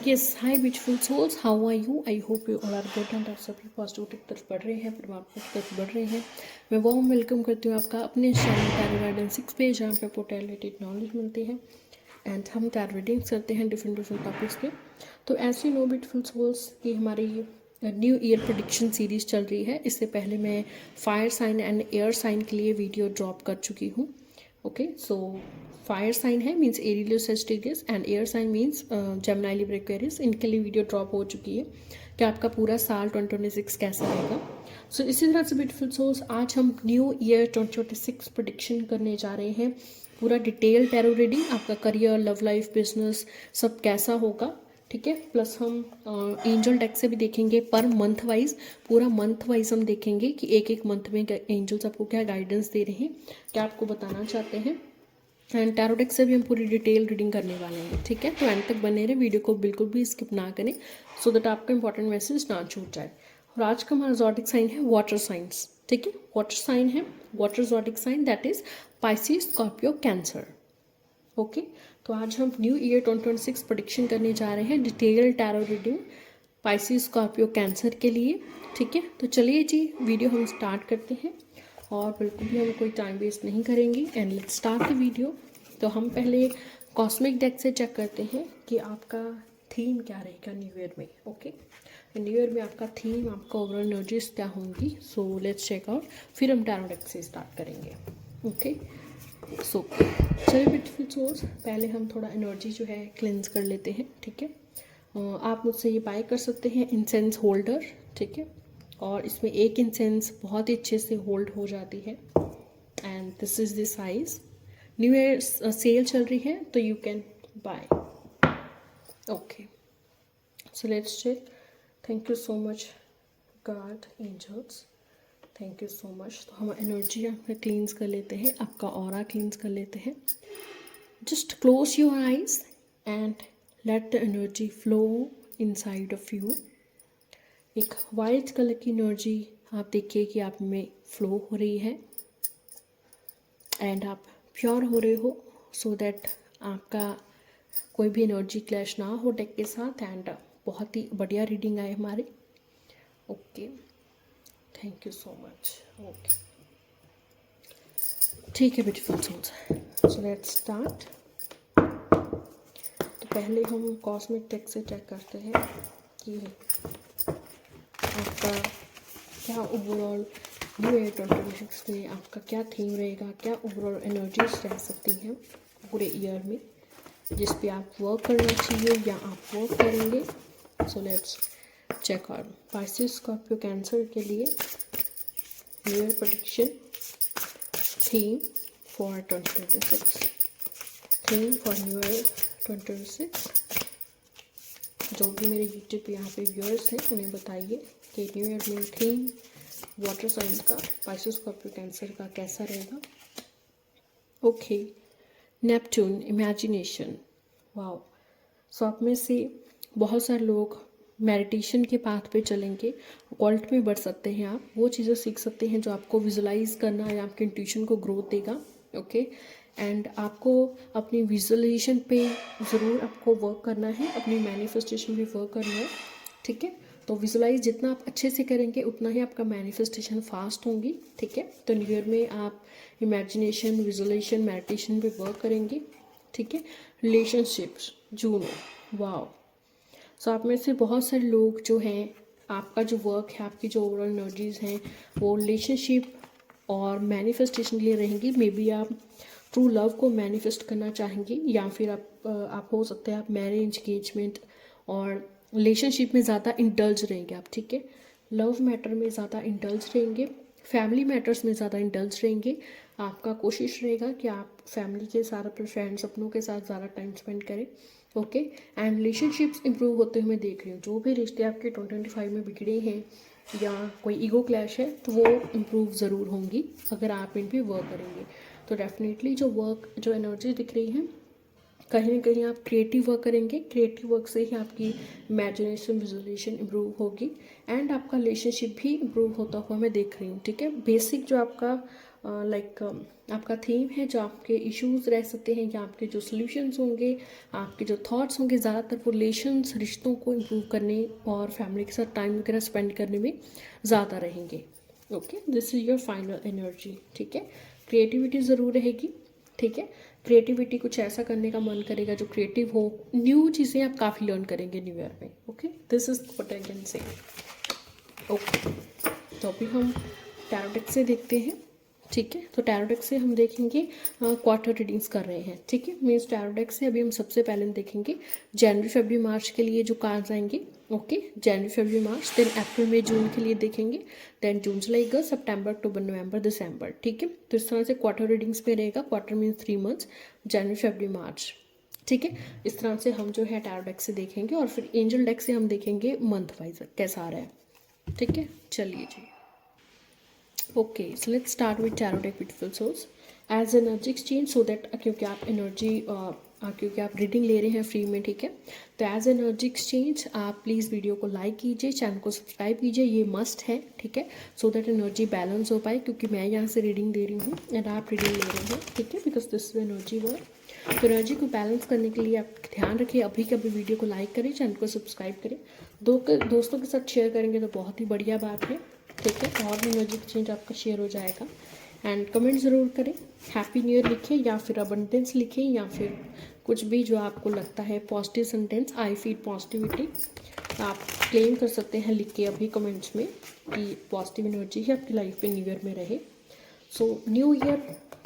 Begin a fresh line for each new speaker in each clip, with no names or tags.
Yes, hi beautiful souls, how are you? I hope you all are good and आप सभी positivity की तरफ बढ़ रहे हैं, परमात्मा की तरफ बढ़ रहे हैं। मैं वार्म वेलकम करती हूँ आपका अपने चैनल टैरो गाइडेंस 6 पे, जहाँ पे आपको टैरो रिलेटेड नॉलेज मिलती है एंड हम टैरो रीडिंग्स करते हैं डिफरेंट टॉपिक्स पे। तो ऐसे नो ब्यूटीफुल सोल्स की हमारी न्यू ईयर प्रेडिक्शन सीरीज़ चल रही है। इससे पहले मैं fire sign and air sign के लिए वीडियो ड्रॉप कर चुकी हूँ। ओके, सो फायर साइन है मीन्स एरिलियो Sagittarius and air sign means Gemini Libra Aquarius. इनके लिए वीडियो ड्रॉप हो चुकी है कि आपका पूरा साल 2026 कैसा रहेगा। सो इसी तरह से ब्यूटीफुल सोल्स, आज हम न्यू ईयर 2026 प्रेडिक्शन करने जा रहे हैं। पूरा डिटेल टैरो रीडिंग, आपका करियर, लव लाइफ, बिजनेस सब कैसा होगा, ठीक है। प्लस हम एंजल डेक से भी देखेंगे पर मंथ वाइज, पूरा मंथ वाइज हम देखेंगे कि एक एक मंथ में एंजल्स आपको क्या गाइडेंस दे रहे हैं, क्या आपको बताना चाहते हैं। एंड टैरो डेक से भी हम पूरी डिटेल रीडिंग करने वाले हैं, ठीक है। तो एंड तक बने रहे, वीडियो को बिल्कुल भी स्किप ना करें सो दैट आपका इंपॉर्टेंट मैसेज ना छूट जाए। और आज का हमारा ज़ोडिक साइन है वाटर साइंस, ठीक है। वाटर साइन है, water zodiac sign, that is Pisces, Scorpio, Cancer. Okay, तो आज हम न्यू ईयर 2026 प्रेडिक्शन करने जा रहे हैं, detail tarot reading Pisces, Scorpio, Cancer के लिए, ठीक है। तो चलिए जी, वीडियो हम स्टार्ट करते हैं और बिल्कुल भी हम कोई टाइम वेस्ट नहीं करेंगे and let's start the video. तो हम पहले कॉस्मिक डेक से चेक करते हैं कि आपका थीम क्या रहेगा न्यू ईयर में। ओके, न्यू ईयर में आपका थीम, आपका ओवरऑल एनर्जीज क्या होंगी। सो लेट्स चेक आउट, फिर हम टैरो डेक से स्टार्ट करेंगे। ओके, सो चलिए ब्यूटीफुल सोल्स, पहले हम थोड़ा एनर्जी जो है क्लेंस कर लेते हैं, ठीक है। आप मुझसे ये बाय कर सकते हैं इंसेंस होल्डर, ठीक है। और इसमें एक इंसेंस बहुत ही अच्छे से होल्ड हो जाती है and this is the size. New year sale चल रही है तो you can buy. Okay, so let's check. Thank you so much God, angels, thank you so much. तो हम एनर्जी आपका क्लींस कर लेते हैं, आपका ऑरा क्लींस कर लेते हैं। Just close your eyes and let the energy flow inside of you. एक वाइट कलर की एनर्जी आप देखिए कि आप में फ्लो हो रही है एंड आप प्योर हो रहे हो, सो दैट आपका कोई भी एनर्जी क्लैश ना हो डेक के साथ एंड बहुत ही बढ़िया रीडिंग आए हमारी। Okay, thank you so much. Okay, ठीक है beautiful souls, so let's start. तो पहले हम कॉस्मिक डेक से चेक करते हैं कि आपका क्या ओवरऑल न्यू ईयर 2026 में आपका क्या थीम रहेगा, क्या ओवरऑल एनर्जीज रह सकती हैं पूरे ईयर में, जिस पे आप वर्क करना चाहिए या आप वर्क करेंगे। So let's check out Pisces, Scorpio, Cancer के लिए new year prediction theme for 2026, theme for new year 2026। जो भी मेरे यूट्यूब पे यहाँ पे व्यूअर्स हैं उन्हें बताइए कि न्यू ईयर में थीम वाटर साइंस का, पाइसेस, स्कॉर्पियो, कैंसर का कैसा रहेगा। Okay, Neptune, imagination, wow. So आप में से बहुत सारे लोग मेडिटेशन के पाथ पे चलेंगे, ऑल्ट में बढ़ सकते हैं, आप वो चीज़ें सीख सकते हैं जो आपको विजुलाइज करना या आपके इंट्यूशन को ग्रोथ देगा। ओके, एंड आपको अपनी विजुअलाइजेशन पे ज़रूर आपको वर्क करना है, अपनी मैनिफेस्टेशन पे वर्क करना है, ठीक है। तो विजुलाइज जितना आप अच्छे से करेंगे उतना ही आपका मैनिफेस्टेशन फास्ट होंगी, ठीक है। तो न्यू ईयर में आप इमेजिनेशन, विजुअलाइजेशन, मेडिटेशन पे वर्क करेंगे, ठीक है। Relationships, Juno, wow. सो आप में से बहुत सारे लोग जो हैं, आपका जो वर्क है, आपकी जो ओवरऑल एनर्जीज हैं वो रिलेशनशिप और मैनिफेस्टेशन के लिए रहेंगी। मे बी आप ट्रू लव को मैनिफेस्ट करना चाहेंगे या फिर आप हो सकता है आप मैरिज, एंगेजमेंट और रिलेशनशिप में ज़्यादा इंडल्ज रहेंगे आप, ठीक है। लव मैटर में ज़्यादा इंडल्ज रहेंगे, फैमिली मैटर्स में ज़्यादा इंडल्ज रहेंगे। आपका कोशिश रहेगा कि आप फैमिली के साथ, अपने फ्रेंड्स, अपनों के साथ ज़्यादा टाइम स्पेंड करें। ओके, एंड रिलेशनशिप्स इंप्रूव होते हुए मैं देख रही हूँ। जो भी रिश्ते आपके 2025 में बिगड़े हैं या कोई ईगो क्लैश है तो वो इम्प्रूव ज़रूर होंगी अगर आप इन पे वर्क करेंगे। तो डेफिनेटली जो एनर्जी दिख रही है, कहीं ना कहीं आप क्रिएटिव वर्क करेंगे, क्रिएटिव वर्क से ही आपकी इमेजिनेशन, विजुअलाइजेशन इम्प्रूव होगी एंड आपका रिलेशनशिप भी इम्प्रूव होता हुआ मैं देख रही हूँ, ठीक है। बेसिक जो आपका लाइक आपका थीम है, जो आपके इश्यूज रह सकते हैं या आपके जो सॉल्यूशंस होंगे, आपके जो थॉट्स होंगे, ज़्यादातर वो रिलेशंस, रिश्तों को इम्प्रूव करने और फैमिली के साथ टाइम वगैरह स्पेंड करने में ज़्यादा रहेंगे। Okay, this is your final energy. ठीक है, क्रिएटिविटी ज़रूर रहेगी। ठीक है, क्रिएटिविटी कुछ ऐसा करने का मन करेगा जो क्रिएटिव हो, न्यू चीज़ें आप काफ़ी लर्न करेंगे न्यू ईयर में। Okay, this is what I can say. Okay, तो अभी हम टैरो डेक से देखते हैं। ठीक है, तो टैरो डेक से हम देखेंगे क्वार्टर रीडिंग्स कर रहे हैं। ठीक है, मीन्स टैरो डेक से अभी हम सबसे पहले देखेंगे जनवरी फरवरी मार्च के लिए जो कार्ड्स आएंगे। ओके, जनवरी फरवरी मार्च, देन अप्रैल मई जून के लिए देखेंगे, देन जून जुलाई अगस्त सितंबर अक्टूबर नवंबर दिसंबर। ठीक है, तो इस तरह से क्वार्टर रीडिंग्स में रहेगा। क्वार्टर मीन्स 3 मंथ्स, जनवरी फरवरी मार्च। ठीक है, इस तरह से हम जो है टैरो डेक से देखेंगे और फिर एंजल डेक से हम देखेंगे मंथ वाइज कैसा आ रहा है। ठीक है, चलिए जी। Okay, so let's start with tarot deck beautiful souls as energy exchange, so that क्योंकि आप एनर्जी क्योंकि आप रीडिंग ले रहे हैं फ्री में। ठीक है, तो एज एनर्जी एक्सचेंज आप प्लीज़ वीडियो को लाइक कीजिए, चैनल को सब्सक्राइब कीजिए, ये मस्ट है। ठीक है, सो दैट एनर्जी बैलेंस हो पाए, क्योंकि मैं यहाँ से रीडिंग दे रही हूँ एंड आप रीडिंग ले रहे हैं। ठीक है, बिकॉज दिस एनर्जी वर्क। तो एनर्जी को बैलेंस करने के लिए आप ध्यान रखिए, अभी के अभी वीडियो को लाइक करें, चैनल को सब्सक्राइब करें, दोस्तों के साथ शेयर करेंगे तो बहुत ही बढ़िया बात है। ठीक है, और भी एनर्जी एक्सचेंज आपका शेयर हो जाएगा। एंड कमेंट ज़रूर करें, हैप्पी न्यू ईयर लिखें या फिर अबंडेंस लिखें या फिर कुछ भी जो आपको लगता है positive sentence, I feel positivity आप क्लेम कर सकते हैं लिख के अभी कमेंट्स में कि पॉजिटिव एनर्जी ही आपकी लाइफ में न्यू ईयर में रहे। So new year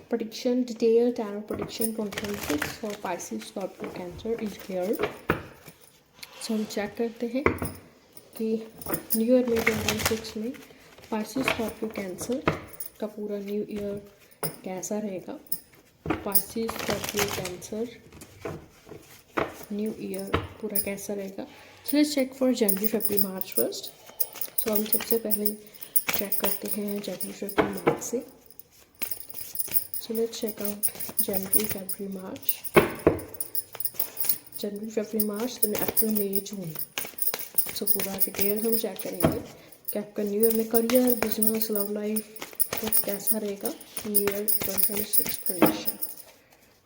prediction, detail tarot prediction 2026 for Pisces Scorpio Cancer is here. So हम चेक करते हैं कि न्यू ईयर में 2026 में पाइसेस स्कॉर्पियो कैंसर का पूरा न्यू ईयर कैसा रहेगा। Pisces Scorpio Cancer new year पूरा कैसा रहेगा। So let's check for January February March first. So हम सबसे पहले चेक करते हैं जनवरी फरवरी मार्च से। So let's check out January February March, January February March, then April May June. So पूरा डिटेल हम चेक करेंगे कि आपका न्यू ईयर में करियर, बिजनेस, लव लाइफ कैसा रहेगा new year 2026 prediction.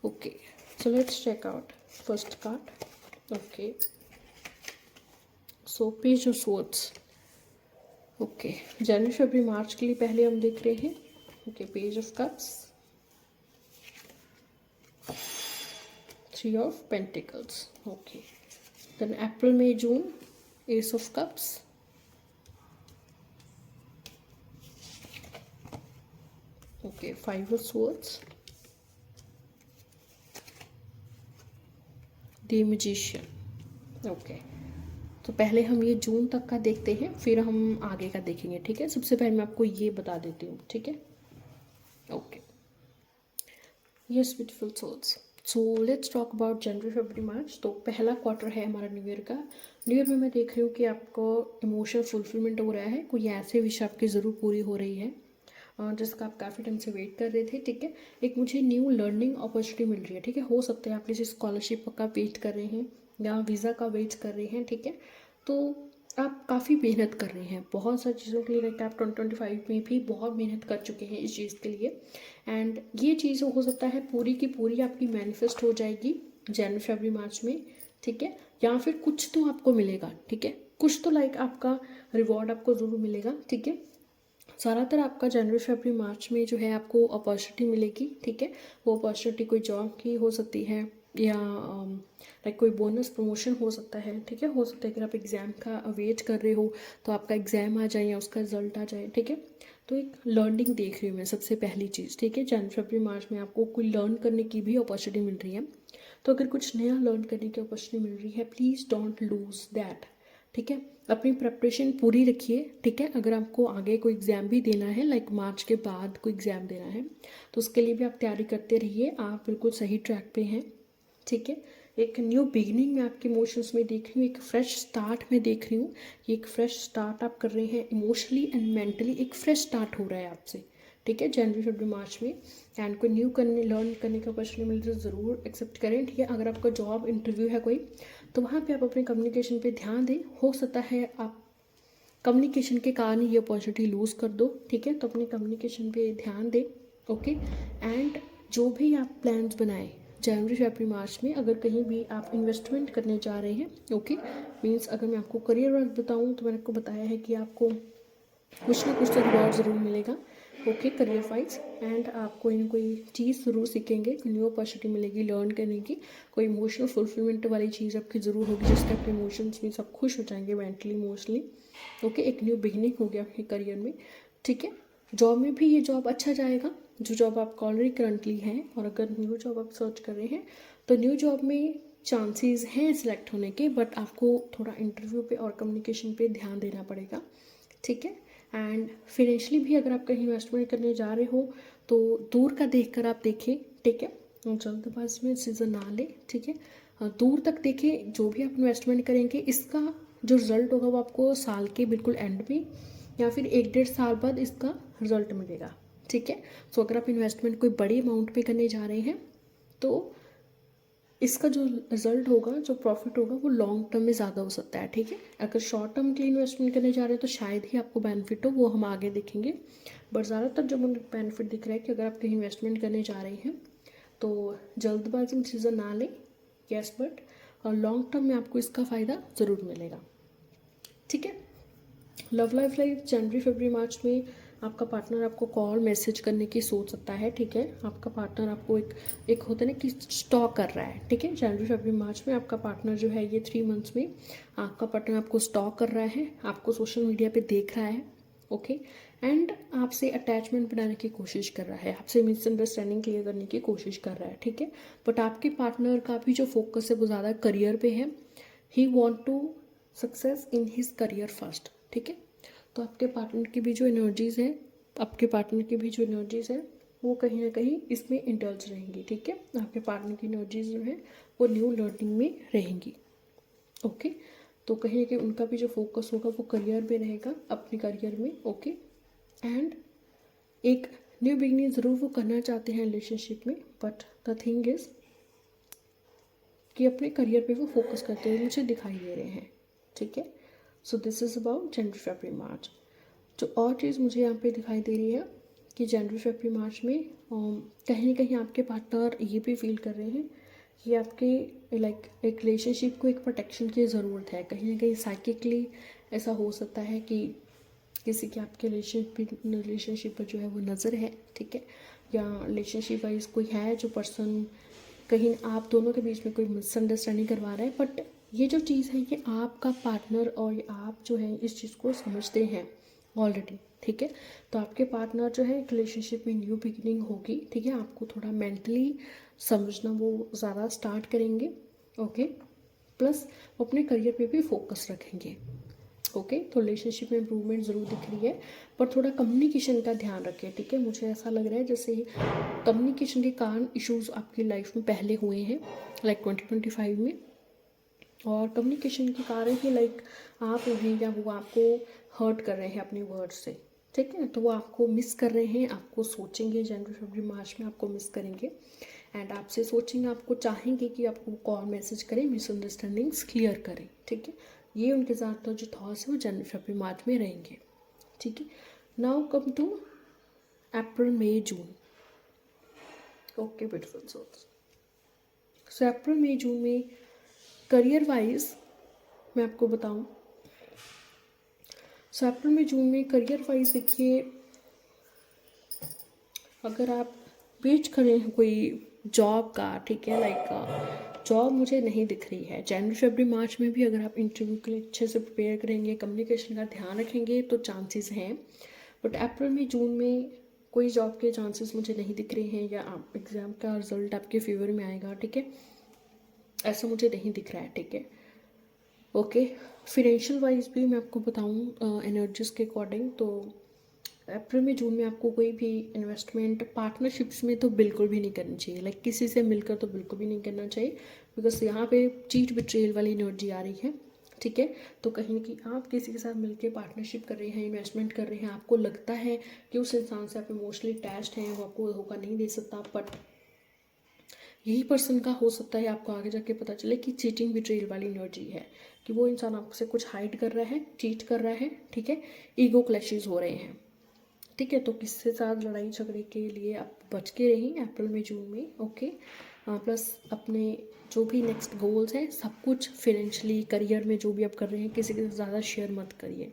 Okay, so let's check out first card. Okay, so page of swords. Okay, जनवरी फरवरी मार्च के लिए पहले हम देख रहे हैं। Okay, page of cups, 3 of pentacles. Okay, then April May June, ace of cups, okay, 5 of swords, the magician. Okay, तो पहले हम ये जून तक का देखते हैं, फिर हम आगे का देखेंगे। ठीक है, सबसे पहले मैं आपको ये बता देती हूँ। ठीक है, okay, yes beautiful souls, so let's talk about January February March. तो पहला क्वार्टर है हमारा न्यू ईयर का। न्यू ईयर में मैं देख रही हूँ कि आपको इमोशनल फुलफिलमेंट हो रहा है, कोई ऐसे विश आपकी ज़रूर पूरी हो रही है जिसका आप काफ़ी टाइम से वेट कर रहे थे। ठीक है, एक मुझे न्यू लर्निंग अपॉर्चुनिटी मिल रही है। ठीक है, हो सकता है आप किसी स्कॉलरशिप का वेट कर रहे हैं या वीज़ा का वेट कर रहे हैं। ठीक है, तो आप काफ़ी मेहनत कर रहे हैं बहुत सारी चीज़ों के लिए। लाइक आप 2025 में भी बहुत मेहनत कर चुके हैं इस चीज़ के लिए, एंड ये चीज़ हो सकता है पूरी की पूरी आपकी मैनिफेस्ट हो जाएगी जनवरी फरवरी मार्च में। ठीक है, या फिर कुछ तो आपको मिलेगा। ठीक है, कुछ तो लाइक आपका रिवॉर्ड आपको ज़रूर मिलेगा। ठीक है, ज़्यादातर आपका जनवरी फरवरी मार्च में जो है आपको अपॉर्चुनिटी मिलेगी। ठीक है, वो अपॉर्चुनिटी कोई जॉब की हो सकती है या लाइक कोई बोनस प्रमोशन हो सकता है। ठीक है, हो सकता है अगर आप एग्ज़ाम का वेट कर रहे हो तो आपका एग्ज़ाम आ जाए या उसका रिजल्ट आ जाए। ठीक है, तो एक लर्निंग देख रही हूँ मैं सबसे पहली चीज़। ठीक है, जनवरी फरवरी मार्च में आपको कोई लर्न करने की भी अपॉर्चुनिटी मिल रही है। तो अगर कुछ नया लर्न करने की अपॉर्चुनिटी मिल रही है, प्लीज़ डोंट लूज़ दैट। ठीक है, अपनी प्रेपरेशन पूरी रखिए। ठीक है, अगर आपको आगे कोई एग्ज़ाम भी देना है, लाइक मार्च के बाद कोई एग्ज़ाम देना है, तो उसके लिए भी आप तैयारी करते रहिए, आप बिल्कुल सही ट्रैक पे हैं। ठीक है, एक न्यू बिगनिंग में आपके इमोशंस में देख रही हूँ, एक फ्रेश स्टार्ट में देख रही हूँ। ये एक फ्रेश स्टार्ट आप कर रहे हैं इमोशनली एंड मेंटली, एक फ्रेश स्टार्ट हो रहा है आपसे। ठीक है, जनवरी फरवरी मार्च में एंड कोई न्यू लर्न करने का अपॉर्चुनिटी मिले तो ज़रूर एक्सेप्ट करें। ठीक है, अगर आपका जॉब इंटरव्यू है कोई, तो वहाँ पे आप अपने कम्युनिकेशन पे ध्यान दें। हो सकता है आप कम्युनिकेशन के कारण ये अपॉर्चुनिटी लूज़ कर दो। ठीक है, तो अपने कम्युनिकेशन पे ध्यान दें। ओके। एंड जो भी आप प्लान्स बनाएं जनवरी फरवरी मार्च में, अगर कहीं भी आप इन्वेस्टमेंट करने जा रहे हैं, ओके, मीन्स अगर मैं आपको करियर वाइज बताऊं तो मैंने आपको बताया है कि आपको कुछ ना कुछ तो रिवॉर्ड ज़रूर मिलेगा, ओके, करियर वाइज। एंड आप कोई ना कोई चीज़ ज़रूर सीखेंगे, न्यू अपॉर्चुनिटी मिलेगी लर्न करने की, कोई इमोशनल फुलफिलमेंट वाली चीज़ आपकी ज़रूर होगी जिसके आपके इमोशंस में सब खुश हो जाएंगे मेंटली इमोशनली, ओके। एक न्यू बिगनिंग हो गया आपके करियर में, ठीक है। जॉब में भी ये जॉब अच्छा जाएगा, जो जॉब आपका ऑलरेडी करंटली है, और अगर न्यू जॉब आप सर्च कर रहे हैं तो न्यू जॉब में चांसेस हैं सिलेक्ट होने के, बट आपको थोड़ा इंटरव्यू पे और कम्युनिकेशन पे ध्यान देना पड़ेगा, ठीक है। एंड फिनेंशली भी अगर आप कहीं इन्वेस्टमेंट करने जा रहे हो तो दूर का देख कर आप देखें, ठीक है, जल्दबाज में सीजन ना ले, ठीक है। दूर तक देखें, जो भी आप इन्वेस्टमेंट करेंगे इसका जो रिजल्ट होगा वो आपको साल के बिल्कुल एंड में या फिर 1-1.5 साल बाद इसका रिजल्ट मिलेगा, ठीक है। सो अगर आप इन्वेस्टमेंट कोई बड़ी अमाउंट पे करने जा रहे हैं तो इसका जो रिजल्ट होगा, जो प्रॉफिट होगा, वो लॉन्ग टर्म में ज़्यादा हो सकता है, ठीक है। अगर शॉर्ट टर्म के लिए इन्वेस्टमेंट करने जा रहे हैं तो शायद ही आपको बेनिफिट हो, वो हम आगे देखेंगे। बट ज़्यादातर जो मुझे बेनिफिट दिख रहा है कि अगर आप कहीं इन्वेस्टमेंट करने जा रहे हैं तो जल्दबाजी में चीज़ें ना लें, यस, बट और लॉन्ग टर्म में आपको इसका फ़ायदा ज़रूर मिलेगा, ठीक है। लव लाइफ जनवरी फरवरी मार्च में आपका पार्टनर आपको कॉल मैसेज करने की सोच सकता है, ठीक है। आपका पार्टनर आपको एक होता है ना कि स्टॉक कर रहा है, ठीक है। जनवरी फरवरी मार्च में आपका पार्टनर जो है ये 3 मंथ्स में आपका पार्टनर आपको स्टॉक कर रहा है, आपको सोशल मीडिया पे देख रहा है, ओके। एंड आपसे अटैचमेंट बनाने की कोशिश कर रहा है, आपसे मिसअंडरस्टैंडिंग क्लियर करने की कोशिश कर रहा है, ठीक है। बट आपके पार्टनर का भी जो फोकस है वो ज़्यादा करियर पे है, he want to success in his career first, ठीक है। तो आपके पार्टनर की भी जो एनर्जीज़ है, वो कहीं ना कहीं इसमें इंडल्ज रहेंगी, ठीक है। आपके पार्टनर की एनर्जीज जो है वो न्यू लर्निंग में रहेंगी, ओके। तो कहीं ना कहीं उनका भी जो फोकस होगा वो करियर में रहेगा, अपने करियर में, ओके। एंड एक न्यू बिगनिंग ज़रूर वो करना चाहते हैं रिलेशनशिप में, बट द थिंग इज़ कि अपने करियर पे वो फोकस करते हुए मुझे दिखाई दे रहे हैं, ठीक है। So this is about January फरवरी मार्च। जो और चीज़ मुझे यहाँ पे दिखाई दे रही है कि जनवरी फरवरी मार्च में कहीं ना कहीं आपके पार्टनर ये भी फील कर रहे हैं कि आपके एक रिलेशनशिप को एक प्रोटेक्शन की ज़रूरत है। कहीं ना कहीं साइकिकली ऐसा हो सकता है कि किसी की आपके रिलेशनशिप पर जो है वो नज़र है, ठीक है, या रिलेशनशिप वाइज कोई है जो पर्सन कहीं आप दोनों के बीच में कोई मिसअंडरस्टैंडिंग करवा रहा है। बट ये जो चीज़ है ये आपका पार्टनर और ये आप जो है इस चीज़ को समझते हैं ऑलरेडी, ठीक है। तो आपके पार्टनर जो है एक रिलेशनशिप में न्यू बिगिनिंग होगी, ठीक है, आपको थोड़ा मेंटली समझना वो ज़्यादा स्टार्ट करेंगे, ओके। प्लस वो अपने करियर पे भी फोकस रखेंगे, ओके। तो रिलेशनशिप में इम्प्रूवमेंट ज़रूर दिख रही है, पर थोड़ा कम्युनिकेशन का ध्यान रखें, ठीक है। मुझे ऐसा लग रहा है जैसे कम्युनिकेशन के कारण इश्यूज आपकी लाइफ में पहले हुए हैं, 2025 में, और कम्युनिकेशन के कारण ही आप उन्हें या वो आपको हर्ट कर रहे हैं अपने वर्ड से, ठीक है। तो वो आपको मिस कर रहे हैं, आपको सोचेंगे जनवरी फरवरी मार्च में आपको मिस करेंगे, एंड आपसे सोचेंगे, आपको चाहेंगे कि आपको कॉल मैसेज करें, मिसअंडरस्टैंडिंग्स क्लियर करें, ठीक है। ये उनके ज़्यादातर जो थॉट्स हैं वो जनवरी फरवरी मार्च में रहेंगे, ठीक है। Now come to April May June, okay beautiful souls. So अप्रैल मई जून में करियर वाइज मैं आपको बताऊं, सो अप्रैल में जून में करियर वाइज देखिए, अगर आप वेट कर रहे हैं कोई जॉब का, ठीक है, जॉब मुझे नहीं दिख रही है। जनवरी फरवरी मार्च में भी अगर आप इंटरव्यू के लिए अच्छे से प्रिपेयर करेंगे, कम्युनिकेशन का ध्यान रखेंगे तो चांसेस हैं। बट अप्रैल में जून में कोई जॉब के चांसेस मुझे नहीं दिख रहे हैं, या आप एग्ज़ाम का रिजल्ट आपके फेवर में आएगा, ठीक है, ऐसा मुझे नहीं दिख रहा है, ठीक है, ओके। फिनेंशियल वाइज भी मैं आपको बताऊँ एनर्जीज के अकॉर्डिंग, तो अप्रैल में जून में आपको कोई भी इन्वेस्टमेंट पार्टनरशिप्स में तो बिल्कुल भी नहीं करनी चाहिए, किसी से मिलकर तो बिल्कुल भी नहीं करना चाहिए, बिकॉज यहाँ पे चीट बिट्रेल वाली एनर्जी आ रही है, ठीक है। तो कहीं कि आप किसी के साथ मिलकर पार्टनरशिप कर रहे हैं, इन्वेस्टमेंट कर रहे हैं, आपको लगता है कि उस इंसान से आप इमोशनली अटैच्ड हैं, वो आपको धोखा नहीं दे सकता, बट यही पर्सन का हो सकता है आपको आगे जाके पता चले कि चीटिंग बिट्रेल वाली एनर्जी है, कि वो इंसान आपसे कुछ हाइड कर रहा है, चीट कर रहा है, ठीक है, ईगो क्लैशेस हो रहे हैं, ठीक है। तो किससे साथ लड़ाई झगड़े के लिए आप बच के रहिए अप्रैल में जून में, ओके। प्लस अपने जो भी नेक्स्ट गोल्स हैं सब कुछ फाइनेंशियली करियर में जो भी आप कर रहे हैं किसी के साथ ज़्यादा शेयर मत करिए,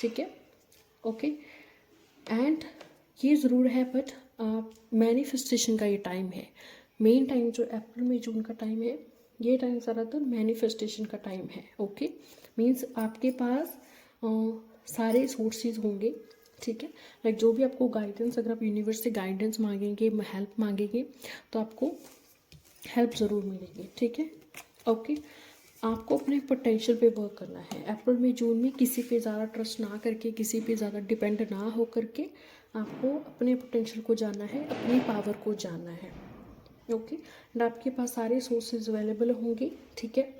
ठीक है, ओके। एंड ये ज़रूर है बट मैनिफेस्टेशन का ये टाइम है, मेन टाइम जो अप्रैल में जून का टाइम है ये टाइम ज़्यादातर मैनिफेस्टेशन का टाइम है, ओके। मीन्स आपके पास सारे सोर्सेज होंगे, ठीक है। लाइक जो भी आपको गाइडेंस, अगर आप यूनिवर्स से गाइडेंस मांगेंगे, हेल्प मांगेंगे तो आपको हेल्प ज़रूर मिलेगी, ठीक है, ओके। आपको अपने पोटेंशियल पे वर्क करना है अप्रैल में जून में, किसी पे ज़्यादा ट्रस्ट ना करके, किसी पे ज़्यादा डिपेंड ना हो करके आपको अपने पोटेंशियल को जानना है, अपनी पावर को जानना है, ओके। एंड आपके पास सारे सोर्सेज अवेलेबल होंगे, ठीक है।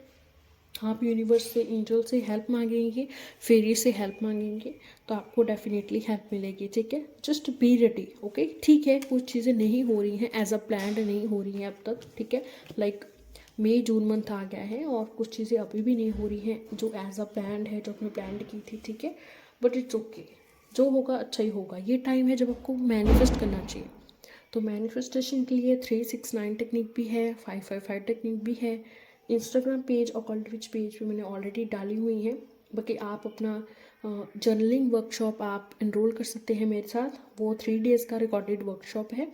आप यूनिवर्स से, एंजल से हेल्प मांगेंगे, फेरी से हेल्प मांगेंगे तो आपको डेफिनेटली हेल्प मिलेगी, ठीक है। Just be ready, okay. ठीक है कुछ चीज़ें नहीं हो रही हैं एज अ प्लान्ड, नहीं हो रही हैं अब तक, ठीक है। लाइक मई जून मंथ आ गया है और कुछ चीज़ें अभी भी नहीं हो रही हैं जो एज अ प्लान्ड है, जो आपने प्लान की थी, ठीक है। बट इट्स ओके, जो होगा अच्छा ही होगा। ये टाइम है जब आपको मैनिफेस्ट करना चाहिए। तो मैनिफेस्टेशन के लिए 369 टेक्निक भी है, 555 टेक्निक भी है। इंस्टाग्राम पेज और कॉल्ड्रिच पेज पे मैंने ऑलरेडी डाली हुई है। बाकी आप अपना जर्नलिंग वर्कशॉप आप इनरोल कर सकते हैं मेरे साथ, वो 3 डेज़ का रिकॉर्डेड वर्कशॉप है,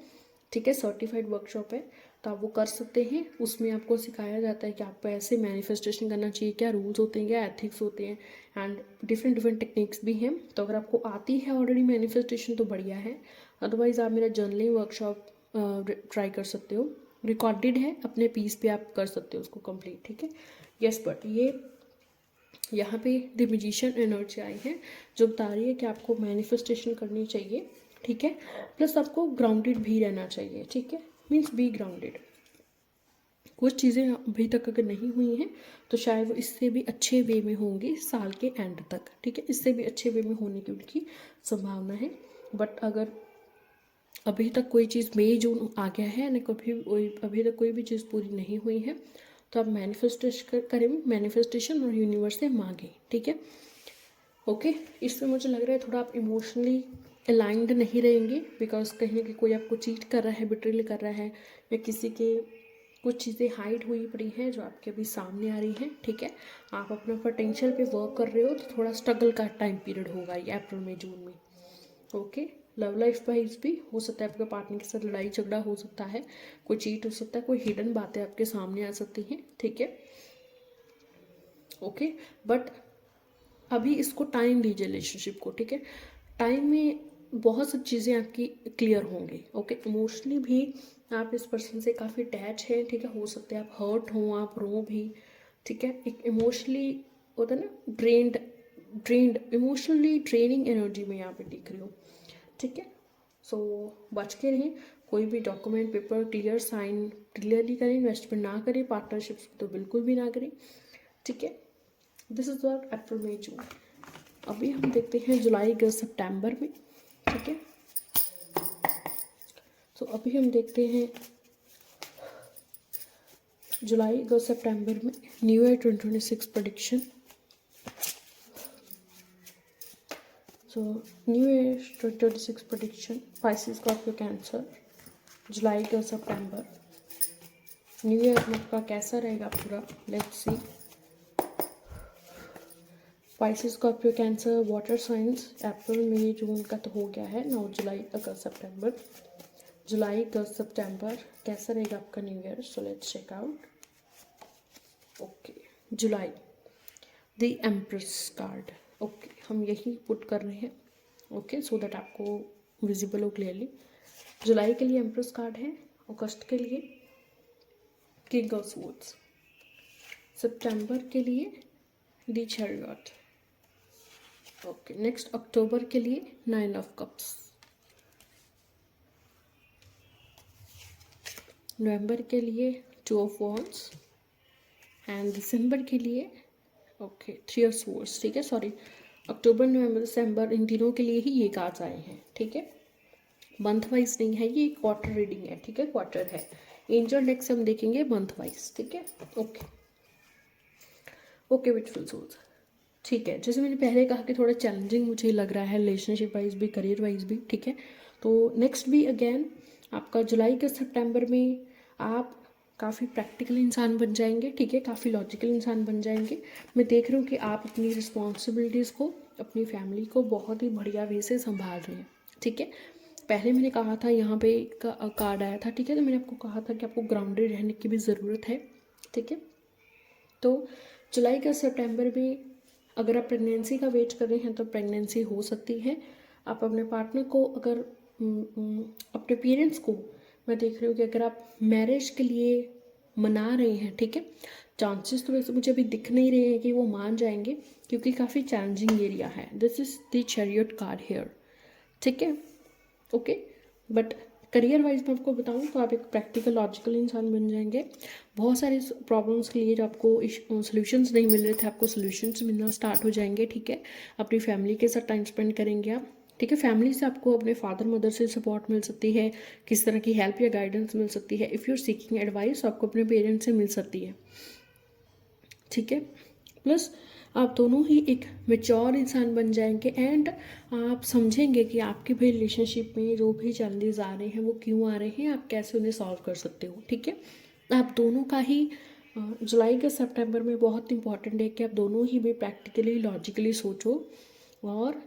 ठीक है, सर्टिफाइड वर्कशॉप है, तो आप वो कर सकते हैं। उसमें आपको सिखाया जाता है कि आपको ऐसे मैनिफेस्टेशन करना चाहिए, क्या रूल्स होते हैं, क्या एथिक्स होते हैं, एंड डिफरेंट डिफरेंट टेक्निक्स भी हैं। तो अगर आपको आती है ऑलरेडी मैनिफेस्टेशन तो बढ़िया है, अदरवाइज़ आप मेरा जर्नलिंग वर्कशॉप ट्राई कर सकते हो, रिकॉर्डेड है, अपने पीस पे आप कर सकते हो उसको कंप्लीट, ठीक है। यस, बट ये यहाँ पे द मैजिशियन एनर्जी आई है जो बता रही है कि आपको मैनिफेस्टेशन करनी चाहिए, ठीक है। प्लस आपको ग्राउंडेड भी रहना चाहिए, ठीक है, मीन्स बी ग्राउंडेड। कुछ चीज़ें अभी तक अगर नहीं हुई हैं तो शायद वो इससे भी अच्छे वे में होंगी साल के एंड तक, ठीक है, इससे भी अच्छे वे में होने की उनकी संभावना है। बट अगर अभी तक कोई चीज़ मई जून आ गया है ना, कभी अभी तक कोई भी चीज़ पूरी नहीं हुई है तो आप मैनिफेस्टेशन करें, मैनिफेस्टेशन और यूनिवर्स से मांगे, ठीक है, ओके। इसमें मुझे लग रहा है थोड़ा आप इमोशनली अलाइंड नहीं रहेंगे, बिकॉज कहीं ना कहीं कोई आपको चीट कर रहा है, बिट्रेल कर रहा है, या किसी के कुछ चीज़ें हाइड हुई पड़ी हैं जो आपके अभी सामने आ रही हैं, ठीक है। आप अपना पोटेंशियल पे वर्क कर रहे हो तो थोड़ा स्ट्रगल का टाइम पीरियड होगा ये अप्रैल में जून में, ओके। लव लाइफ वाइज भी हो सकता है आपके पार्टनर के साथ लड़ाई झगड़ा हो सकता है, कोई चीट हो सकता है, कोई हिडन बातें आपके सामने आ सकती हैं, ठीक है, ओके। बट अभी इसको टाइम दीजिए रिलेशनशिप को, ठीक है। टाइम में बहुत सी चीज़ें आपकी क्लियर होंगी, ओके। इमोशनली भी आप इस पर्सन से काफ़ी अटैच हैं, ठीक है, हो सकता है आप हर्ट हों, आप रो भी, ठीक है। एक इमोशनली होता है ना ड्रेंड इमोशनली ड्रेनिंग एनर्जी में यहाँ पे दिख रही हूँ, ठीक है। सो बच के रहें, कोई भी document paper clear sign clearly करें, इन्वेस्टमेंट ना करें, पार्टनरशिप्स तो बिल्कुल भी ना करें, ठीक है। दिस इज़ वॉट अप्रैल मई जून। अभी हम देखते हैं जुलाई अगस्त सितंबर में, ठीक है। तो अभी हम देखते हैं जुलाई अगस्त सितंबर में new year 2026 prediction. So new year 2026 prediction, Pisces, Scorpio, Cancer, जुलाई अगस्त सितंबर न्यू ईयर में आपका कैसा रहेगा पूरा, let's see. Pisces, Scorpio, Cancer, water signs, अप्रैल मई जून का तो हो गया है, 9 जुलाई अगस्त सितंबर, जुलाई अगस्त सितंबर कैसा रहेगा आपका new year. So let's check out, okay. जुलाई द एम्प्रेस कार्ड, ओके, हम यही पुट कर रहे हैं, ओके, सो दैट आपको विजिबल हो क्लियरली। जुलाई के लिए एम्प्रेस कार्ड है, अगस्त के लिए किंग ऑफ स्वॉर्ड्स, सितंबर के लिए द चैरियट, ओके। नेक्स्ट अक्टूबर के लिए 9 ऑफ कप्स, नवंबर के लिए 2 ऑफ वॉन्ड्स, एंड दिसंबर के लिए ओके 3 ऑफ स्वॉर्ड्स, ठीक है। सॉरी, अक्टूबर नवंबर दिसंबर इन तीनों के लिए ही ये कार्ड्स आए हैं, ठीक है। मंथ वाइज नहीं है, ये क्वार्टर रीडिंग है, ठीक है, क्वार्टर है। एंजल डेक से हम देखेंगे मंथ वाइज, ठीक है, ओके। ओके ब्यूटीफुल सोल्स, ठीक है, जैसे मैंने पहले कहा कि थोड़ा चैलेंजिंग मुझे लग रहा है रिलेशनशिप वाइज भी, करियर वाइज भी, ठीक है। तो नेक्स्ट भी अगेन आपका जुलाई के सितंबर में आप काफ़ी प्रैक्टिकल इंसान बन जाएंगे, ठीक है, काफ़ी लॉजिकल इंसान बन जाएंगे। मैं देख रही हूँ कि आप अपनी रिस्पॉन्सिबिलिटीज़ को, अपनी फैमिली को बहुत ही बढ़िया वे से संभाल रहे हैं, ठीक है। पहले मैंने कहा था, यहाँ पे कार्ड आया था, ठीक है, तो मैंने आपको कहा था कि आपको ग्राउंडेड रहने की भी ज़रूरत है, ठीक है। तो जुलाई का सितंबर में अगर आप प्रेगनेंसी का वेट कर रहे हैं तो प्रेगनेंसी हो सकती है। आप अपने पार्टनर को अगर अपने पेरेंट्स को, मैं देख रही हूँ कि अगर आप मैरिज के लिए मना रहे हैं, ठीक है, चांसेस तो वैसे मुझे अभी दिख नहीं रहे हैं कि वो मान जाएंगे, क्योंकि काफ़ी चैलेंजिंग एरिया है। This is the chariot card here, ठीक है, ओके। बट करियर वाइज मैं आपको बताऊं तो आप एक प्रैक्टिकल लॉजिकल इंसान बन जाएंगे। बहुत सारे प्रॉब्लम्स के लिए जो आपको सॉल्यूशंस नहीं मिल रहे थे, आपको सॉल्यूशंस मिलना स्टार्ट हो जाएंगे, ठीक है। अपनी फैमिली के साथ टाइम स्पेंड करेंगे आप, ठीक है। फैमिली से आपको अपने फादर मदर से सपोर्ट मिल सकती है, किस तरह की हेल्प या गाइडेंस मिल सकती है। If you are seeking advice, आपको अपने पेरेंट्स से मिल सकती है, ठीक है। प्लस आप दोनों ही एक मेच्योर इंसान बन जाएंगे एंड आप समझेंगे कि आपके भी रिलेशनशिप में जो भी चैलेंजेस आ रहे हैं वो क्यों आ रहे हैं, आप कैसे उन्हें सॉल्व कर सकते हो, ठीक है। आप दोनों का ही जुलाई के सितंबर में बहुत इंपॉर्टेंट है कि आप दोनों ही भी प्रैक्टिकली लॉजिकली सोचो और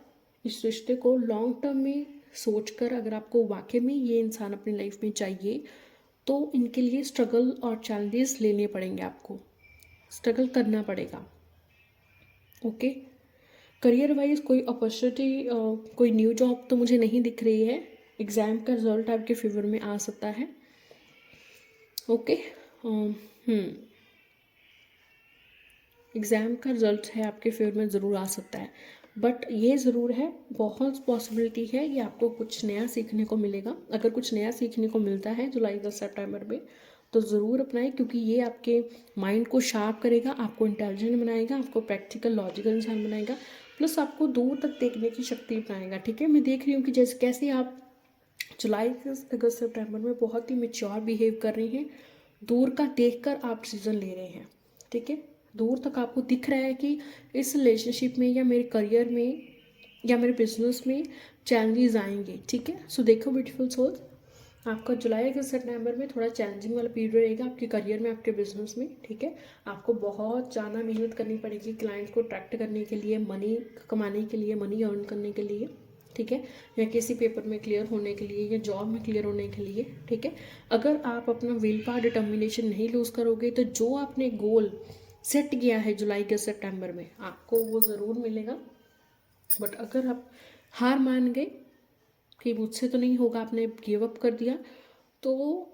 इस रिश्ते को लॉन्ग टर्म में सोचकर, अगर आपको वाकई में ये इंसान अपनी लाइफ में चाहिए तो इनके लिए स्ट्रगल और चैलेंजेस लेने पड़ेंगे, आपको स्ट्रगल करना पड़ेगा, ओके। करियर वाइज कोई अपॉर्चुनिटी, कोई न्यू जॉब तो मुझे नहीं दिख रही है। एग्ज़ाम का रिजल्ट आपके फेवर में आ सकता है, ओके। एग्ज़ाम का रिजल्ट है आपके फेवर में ज़रूर आ सकता है, बट ये ज़रूर है, बहुत पॉसिबिलिटी है कि आपको कुछ नया सीखने को मिलेगा। अगर कुछ नया सीखने को मिलता है जुलाई का सितंबर में तो ज़रूर अपनाएं, क्योंकि ये आपके माइंड को शार्प करेगा, आपको इंटेलिजेंट बनाएगा, आपको प्रैक्टिकल लॉजिकल इंसान बनाएगा, प्लस आपको दूर तक देखने की शक्ति बनाएगा, ठीक है। मैं देख रही हूँ कि जैसे कैसे आप जुलाई अगस्त सितंबर में बहुत ही मेच्योर बिहेव कर रहे हैं, दूर का देखकर आप डिसीजन ले रहे हैं, ठीक है। दूर तक आपको दिख रहा है कि इस रिलेशनशिप में या मेरे करियर में या मेरे बिजनेस में चैलेंजेस आएंगे, ठीक है। सो देखो ब्यूटीफुल सोल्स, आपका जुलाई अगस्त सितंबर में थोड़ा चैलेंजिंग वाला पीरियड रहेगा आपके करियर में, आपके बिजनेस में, ठीक है। आपको बहुत ज़्यादा मेहनत करनी पड़ेगी क्लाइंट को अट्रैक्ट करने के लिए, मनी कमाने के लिए, मनी अर्न करने के लिए, ठीक है, या किसी पेपर में क्लियर होने के लिए या जॉब में क्लियर होने के लिए, ठीक है। अगर आप अपना विल पावर डिटर्मिनेशन नहीं लूज़ करोगे तो जो आपने गोल सेट किया है जुलाई के सितंबर में, आपको वो ज़रूर मिलेगा। बट अगर आप हार मान गए कि मुझसे तो नहीं होगा, आपने गिव अप कर दिया, तो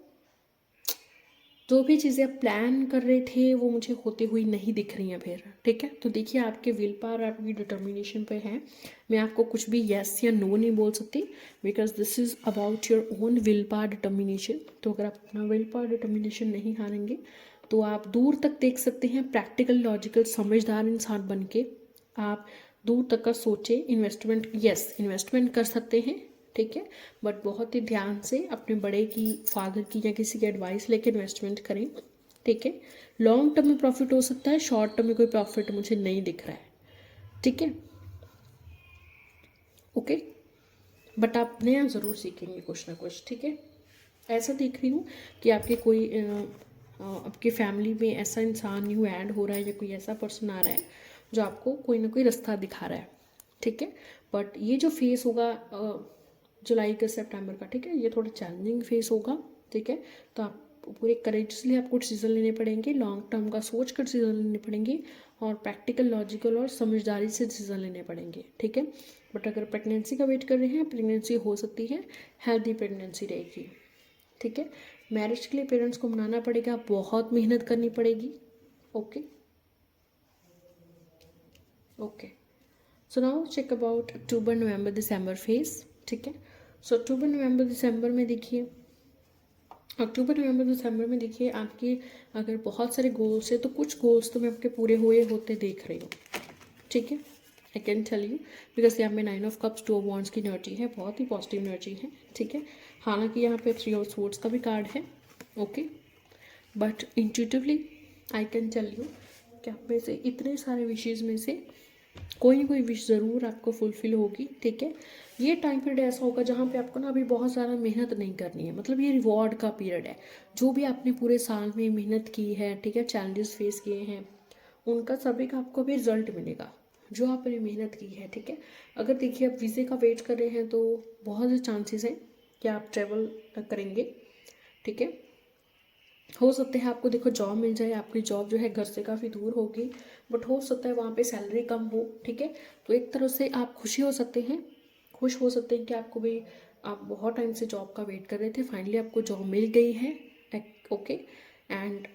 जो भी चीज़ें आप प्लान कर रहे थे वो मुझे होती हुई नहीं दिख रही हैं फिर, ठीक है। तो देखिए आपके विल पावर, आपकी डिटर्मिनेशन पे है। मैं आपको कुछ भी येस या नो नहीं बोल सकती, because this is about your own will power determination. तो अगर आप अपना विल पावर डिटर्मिनेशन नहीं हारेंगे तो आप दूर तक देख सकते हैं, प्रैक्टिकल लॉजिकल समझदार इंसान बन के आप दूर तक का सोचे। इन्वेस्टमेंट, यस इन्वेस्टमेंट कर सकते हैं, ठीक है, बट बहुत ही ध्यान से अपने बड़े की, फादर की या किसी की एडवाइस लेके इन्वेस्टमेंट करें, ठीक है। लॉन्ग टर्म में प्रॉफिट हो सकता है, शॉर्ट टर्म में कोई प्रॉफिट मुझे नहीं दिख रहा है, ठीक है, ओके। बट आप नया ज़रूर सीखेंगे कुछ ना कुछ, ठीक है। ऐसा देख रही हूँ कि आपके कोई आपकी फैमिली में ऐसा इंसान न्यू ऐड हो रहा है या कोई ऐसा पर्सन आ रहा है जो आपको कोई ना कोई रास्ता दिखा रहा है, ठीक है। बट ये जो फेस होगा जुलाई के सितंबर का, ठीक है, ये थोड़ा चैलेंजिंग फेस होगा, ठीक है। तो आप पूरे करेजली आपको डिसीजन लेने पड़ेंगे, लॉन्ग टर्म का सोच कर डिसीजन लेने पड़ेंगे और प्रैक्टिकल लॉजिकल और समझदारी से डिसीजन लेने पड़ेंगे, ठीक है। बट अगर प्रेगनेंसी का वेट कर रहे हैं, प्रेगनेंसी हो सकती है, हेल्दी प्रेगनेंसी रहेगी, ठीक है। मैरिज के लिए पेरेंट्स को मनाना पड़ेगा, बहुत मेहनत करनी पड़ेगी, okay okay. So now check about अक्टूबर नवंबर दिसंबर फेज, ठीक है। सो अक्टूबर नवंबर दिसंबर में देखिए, अक्टूबर नवंबर दिसंबर में देखिए आपके अगर बहुत सारे गोल्स है तो कुछ गोल्स तो मैं आपके पूरे हुए होते देख रही हूँ, ठीक है। I can tell you, because यहाँ पे 9 ऑफ कप्स 2 ऑफ वॉन्ड्स की एनर्जी है, बहुत ही पॉजिटिव एनर्जी है, ठीक है। हालांकि यहाँ पे 3 ऑफ स्वॉर्ड्स का भी कार्ड है, okay. But intuitively I can tell you कि आप में से इतने सारे विशेज़ में से कोई ना कोई विश ज़रूर आपको फुलफिल होगी, ठीक है। ये टाइम पीरियड ऐसा होगा जहाँ पे आपको ना अभी बहुत ज़्यादा मेहनत नहीं करनी है, मतलब ये रिवॉर्ड का पीरियड है। जो भी आपने पूरे साल में मेहनत की है, ठीक है, चैलेंजेस फेस किए हैं, उनका सभी का आपको भी रिजल्ट मिलेगा जो आपने मेहनत की है, ठीक है। अगर देखिए आप वीज़े का वेट कर रहे हैं तो बहुत से चांसेस हैं कि आप ट्रैवल करेंगे, ठीक है। हो सकता है आपको देखो जॉब मिल जाए, आपकी जॉब जो है घर से काफ़ी दूर होगी, बट हो सकता है वहाँ पे सैलरी कम हो, ठीक है। तो एक तरह से आप खुशी हो सकते हैं, खुश हो सकते हैं कि आपको भी, आप बहुत टाइम से जॉब का वेट कर रहे थे, फाइनली आपको जॉब मिल गई है, ओके। एंड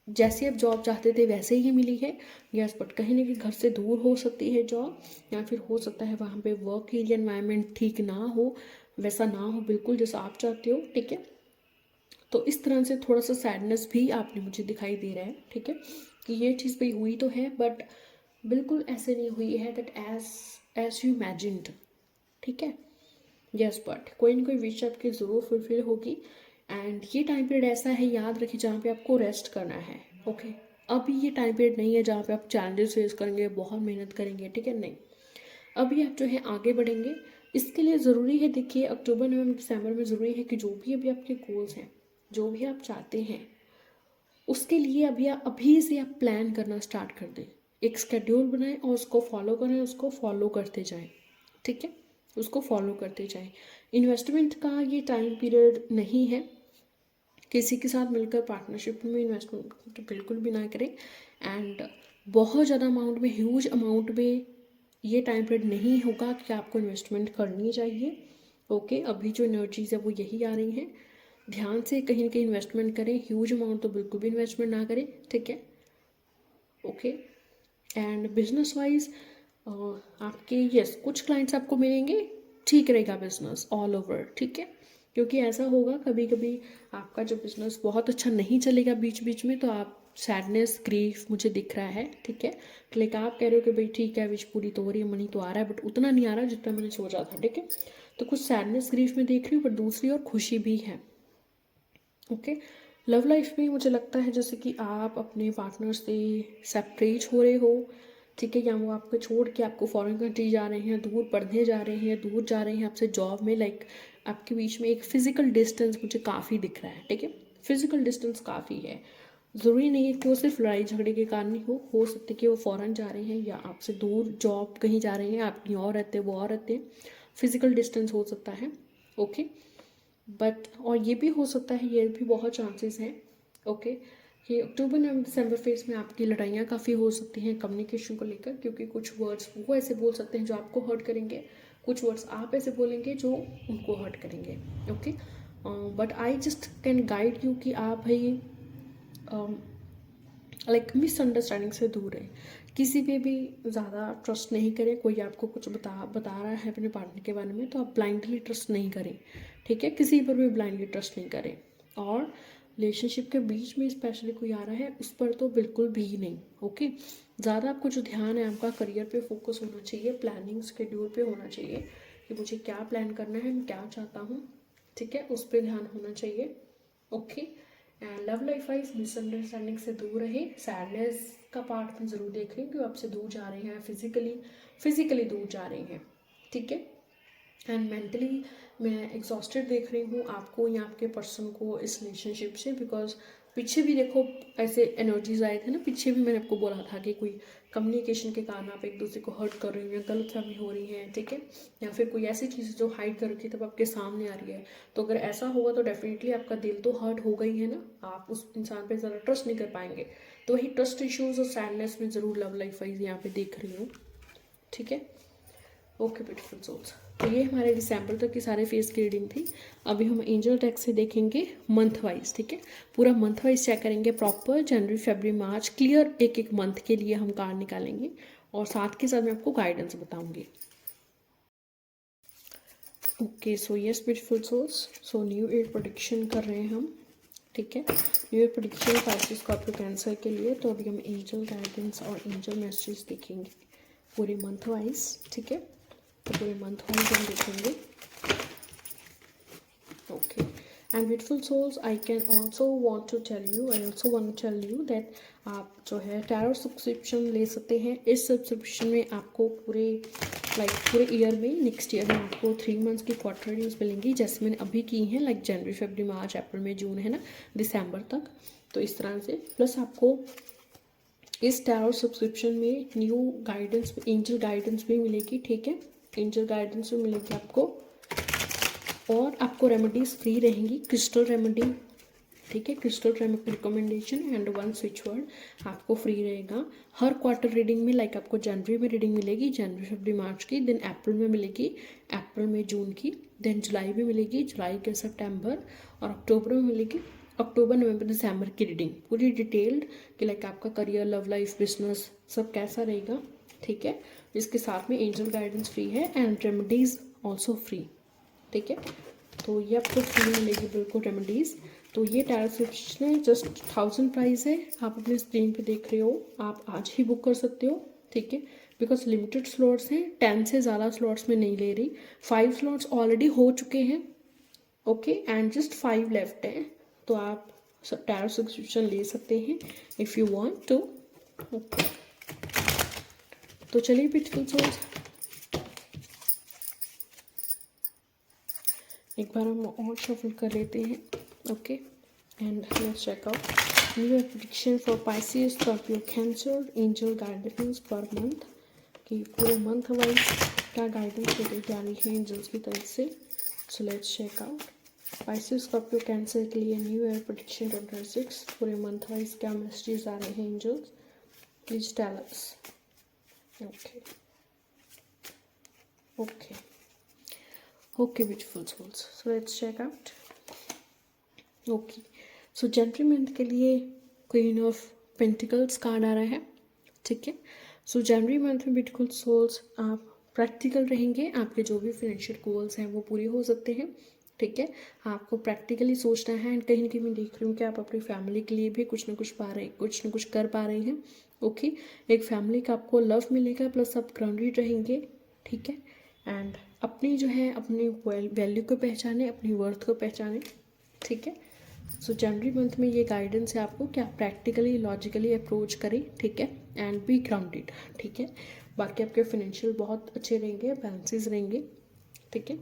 जैसे आप जॉब चाहते थे वैसे ही मिली है, यस। बट कहीं ना कहीं घर से दूर हो सकती है जॉब, या फिर हो सकता है वहाँ पे वर्क एरिया एनवायरनमेंट ठीक ना हो, वैसा ना हो बिल्कुल जैसा आप चाहते हो, ठीक है। तो इस तरह से थोड़ा सा सैडनेस भी आपने मुझे दिखाई दे रहा है, ठीक है, कि ये चीज़ भाई हुई तो है बट बिल्कुल ऐसे नहीं हुई है दैट एज यू इमेजिन्ड, ठीक है। यस, बट कोई ना कोई विश आपकी ज़रूर फुलफिल होगी। एंड ये टाइम पीरियड ऐसा है, याद रखिए, जहाँ पे आपको रेस्ट करना है, ओके। अभी ये टाइम पीरियड नहीं है जहाँ पे आप चैलेंजेस फेस करेंगे, बहुत मेहनत करेंगे, ठीक है, नहीं। अभी आप जो है आगे बढ़ेंगे। इसके लिए ज़रूरी है, देखिए अक्टूबर नवंबर दिसंबर में ज़रूरी है कि जो भी अभी आपके गोल्स हैं, जो भी आप चाहते हैं, उसके लिए अभी से आप प्लान करना स्टार्ट कर दें। एक स्केड्यूल बनाएं और उसको फॉलो करें, उसको फॉलो करते जाएं, ठीक है, उसको फॉलो करते जाएं। इन्वेस्टमेंट का ये टाइम पीरियड नहीं है, किसी के साथ मिलकर पार्टनरशिप में इन्वेस्टमेंट तो बिल्कुल भी ना करें। एंड बहुत ज़्यादा अमाउंट में, ह्यूज अमाउंट में ये टाइम पीरियड नहीं होगा कि आपको इन्वेस्टमेंट करनी चाहिए, ओके। अभी जो एनर्जीज है वो यही आ रही हैं, ध्यान से कहीं ना कहीं इन्वेस्टमेंट करें, ह्यूज अमाउंट तो बिल्कुल भी इन्वेस्टमेंट ना करें, ठीक है, ओके। एंड बिजनेस वाइज आपके यस कुछ क्लाइंट्स आपको मिलेंगे, ठीक रहेगा बिजनेस ऑल ओवर, ठीक है। क्योंकि ऐसा होगा कभी कभी आपका जो बिजनेस बहुत अच्छा नहीं चलेगा बीच बीच में, तो आप सैडनेस ग्रीफ मुझे दिख रहा है, ठीक है। लाइक आप कह रहे हो कि भाई ठीक है विश पूरी तो हो रही है, मनी तो आ रहा है, बट उतना नहीं आ रहा जितना मैंने सोचा था, ठीक है। तो कुछ सैडनेस ग्रीफ में देख रही हूँ, बट दूसरी और खुशी भी है, ओके। लव लाइफ में मुझे लगता है जैसे कि आप अपने पार्टनर से सेपरेट हो रहे हो, ठीक है, या वो आपको छोड़ के आपको फॉरेन कंट्री जा रहे हैं, दूर पढ़ने जा रहे हैं, दूर जा रहे हैं आपसे जॉब में, लाइक आपके बीच में एक फिजिकल डिस्टेंस मुझे काफ़ी दिख रहा है, ठीक है। फिजिकल डिस्टेंस काफ़ी है, ज़रूरी नहीं है कि वो सिर्फ लड़ाई झगड़े के कारण ही हो सकता है कि वो फॉरेन जा रहे हैं या आपसे दूर जॉब कहीं जा रहे हैं, आप कहीं और रहते हैं, वो और रहते हैं, फिजिकल डिस्टेंस हो सकता है, ओके। बट और ये भी हो सकता है, ये भी बहुत चांसेस हैं, ओके, कि अक्टूबर नवंबर दिसंबर फेज में आपकी लड़ाइयाँ काफ़ी हो सकती हैं कम्युनिकेशन को लेकर, क्योंकि कुछ वर्ड्स वो ऐसे बोल सकते हैं जो आपको हर्ट करेंगे, कुछ वर्ड्स आप ऐसे बोलेंगे जो उनको हर्ट करेंगे, okay. But I just can guide you कि आप भाई लाइक मिसअंडरस्टैंडिंग से दूर रहें, किसी पे भी ज़्यादा ट्रस्ट नहीं करें। कोई आपको कुछ बता रहा है अपने पार्टनर के बारे में तो आप ब्लाइंडली ट्रस्ट नहीं करें, ठीक है, किसी पर भी ब्लाइंडली ट्रस्ट नहीं करें। और रिलेशनशिप के बीच में स्पेशली कोई आ रहा है उस पर तो बिल्कुल भी नहीं, ओके। ज़्यादा आपको जो ध्यान है आपका करियर पे फोकस होना चाहिए, प्लानिंग स्केड्यूल पे होना चाहिए कि मुझे क्या प्लान करना है, मैं क्या चाहता हूँ, ठीक है, उस पर ध्यान होना चाहिए, okay. And love life wise misunderstanding से दूर रहे, सैडनेस का पार्ट में ज़रूर देख रहे हैं कि वो आपसे दूर जा रहे हैं, फिजिकली दूर जा रहे हैं, ठीक है। एंड मेंटली मैं एग्जॉस्टेड देख रही हूँ आपको या आपके पर्सन को इस रिलेशनशिप से, बिकॉज पीछे भी देखो ऐसे एनर्जीज आए थे ना, पीछे भी मैंने आपको बोला था कि कोई कम्युनिकेशन के कारण आप एक दूसरे को हर्ट कर रही हैं, गलतफहमी हो रही है, ठीक है, या फिर कोई ऐसी चीज़ जो हाइड कर रखी तब आपके सामने आ रही है। तो अगर ऐसा होगा तो डेफिनेटली आपका दिल तो हर्ट हो गई है ना, आप उस इंसान पे ज़्यादा ट्रस्ट नहीं कर पाएंगे। तो वही ट्रस्ट इश्यूज और सैडनेस में ज़रूर लव लाइफ वाइज यहाँ पे देख रही हूँ, ठीक है, ओके ब्यूटीफुल सोल्स। तो ये हमारे दिसंबर तक की सारे फेस की रीडिंग थी। अभी हम एंजल टेक से देखेंगे मंथ वाइज, ठीक है, पूरा मंथ वाइज चेक करेंगे प्रॉपर, जनवरी फरवरी मार्च क्लियर एक एक मंथ के लिए हम कार्ड निकालेंगे और साथ के साथ मैं आपको गाइडेंस बताऊंगी। Okay so yes beautiful souls, so new year prediction कर रहे हैं हम, ठीक है, new year prediction Pisces Scorpio Cancer के लिए। तो अभी हम एंजल गाइडेंस और एंजल मैसेज देखेंगे पूरे मंथ वाइज, ठीक है, तो पूरे मंथ वाइज हम देखेंगे, okay. And beautiful souls, I can also want to tell you that आप जो है टैरो सब्सक्रिप्शन ले सकते हैं। इस सब्सक्रिप्शन में आपको पूरे ईयर में, नेक्स्ट ईयर में आपको 3 मंथ्स की क्वार्टरलीज मिलेंगी, जैसे मैंने अभी की हैं, लाइक जनवरी, फरवरी, मार्च, अप्रैल, मई, जून, है ना, दिसंबर तक। तो इस तरह से प्लस आपको इस टैरो सब्सक्रिप्शन में न्यू गाइडेंस, एंजल गाइडेंस भी मिलेगी, ठीक है, एंजल गाइडेंस भी मिलेगी आपको। और आपको रेमेडीज़ फ्री रहेंगी, क्रिस्टल रेमेडी, ठीक है, crystal recommendation and 1 switch word आपको फ्री रहेगा हर क्वार्टर रीडिंग में। लाइक आपको जनवरी में रीडिंग मिलेगी, जनवरी, फरवरी, मार्च की, देन अप्रैल में मिलेगी, अप्रैल में जून की, देन जुलाई में मिलेगी, जुलाई के सितंबर, और अक्टूबर में मिलेगी, अक्टूबर, नवंबर, दिसंबर की रीडिंग पूरी डिटेल्ड कि लाइक आपका करियर, लव लाइफ, बिजनेस सब कैसा रहेगा, ठीक है। इसके साथ में एंजल गाइडेंस फ्री है एंड रेमेडीज़ ऑल्सो फ्री, ठीक है। तो ये आपको फ्री मिलेगी बिल्कुल रेमेडीज़। तो ये टैरो सब्सक्रिप्शन है, जस्ट 1000 प्राइस है, आप अपने स्क्रीन पे देख रहे हो, आप आज ही बुक कर सकते हो, ठीक है, बिकॉज लिमिटेड स्लॉट्स हैं, 10 से ज़्यादा स्लॉट्स में नहीं ले रही, 5 स्लॉट्स ऑलरेडी हो चुके हैं, ओके, एंड जस्ट 5 लेफ्ट हैं। तो आप टैरो सब्सक्रिप्शन ले सकते हैं if you want to, okay. तो चलिए ब्यूटीफुल सोल्स, एक बार हम और शफल कर लेते हैं, okay, and let's check out new prediction for Pisces, Scorpio, Cancer, angel guidance per month, कि पूरे मंथ वाइज क्या गाइडेंस लेके जा रही है एंजल्स की तरफ से। So let's check out Pisces, Scorpio, Cancer के लिए न्यू ईयर प्रेडिक्शन 2026 पूरे मंथ वाइज क्या मैसेजेस आ रहे हैं angels, please tell us. Okay okay okay beautiful souls, so let's check out. Okay, so जनवरी मंथ के लिए क्वीन ऑफ पेंटिकल्स कार्ड आ रहा है, ठीक है। सो जनवरी मंथ में ब्यूटीफुल सोल्स आप प्रैक्टिकल रहेंगे, आपके जो भी फाइनेंशियल गोल्स हैं वो पूरे हो सकते हैं, ठीक है। आपको प्रैक्टिकली सोचना है एंड कहीं ना कहीं मैं देख रही हूँ कि आप अपनी फैमिली के लिए भी कुछ ना कुछ कर पा रहे हैं, ओके। एक फैमिली का आपको लव मिलेगा, प्लस आप ग्राउंडेड रहेंगे, ठीक है। एंड अपनी जो है अपनी वैल्यू को पहचाने, अपनी वर्थ को पहचाने, ठीक है। सो जनवरी मंथ में ये गाइडेंस है आपको कि आप प्रैक्टिकली, लॉजिकली अप्रोच करें, ठीक है, एंड बी ग्राउंडेड, ठीक है। बाकी आपके फाइनेंशियल बहुत अच्छे रहेंगे, बैलेंसेस रहेंगे, ठीक है,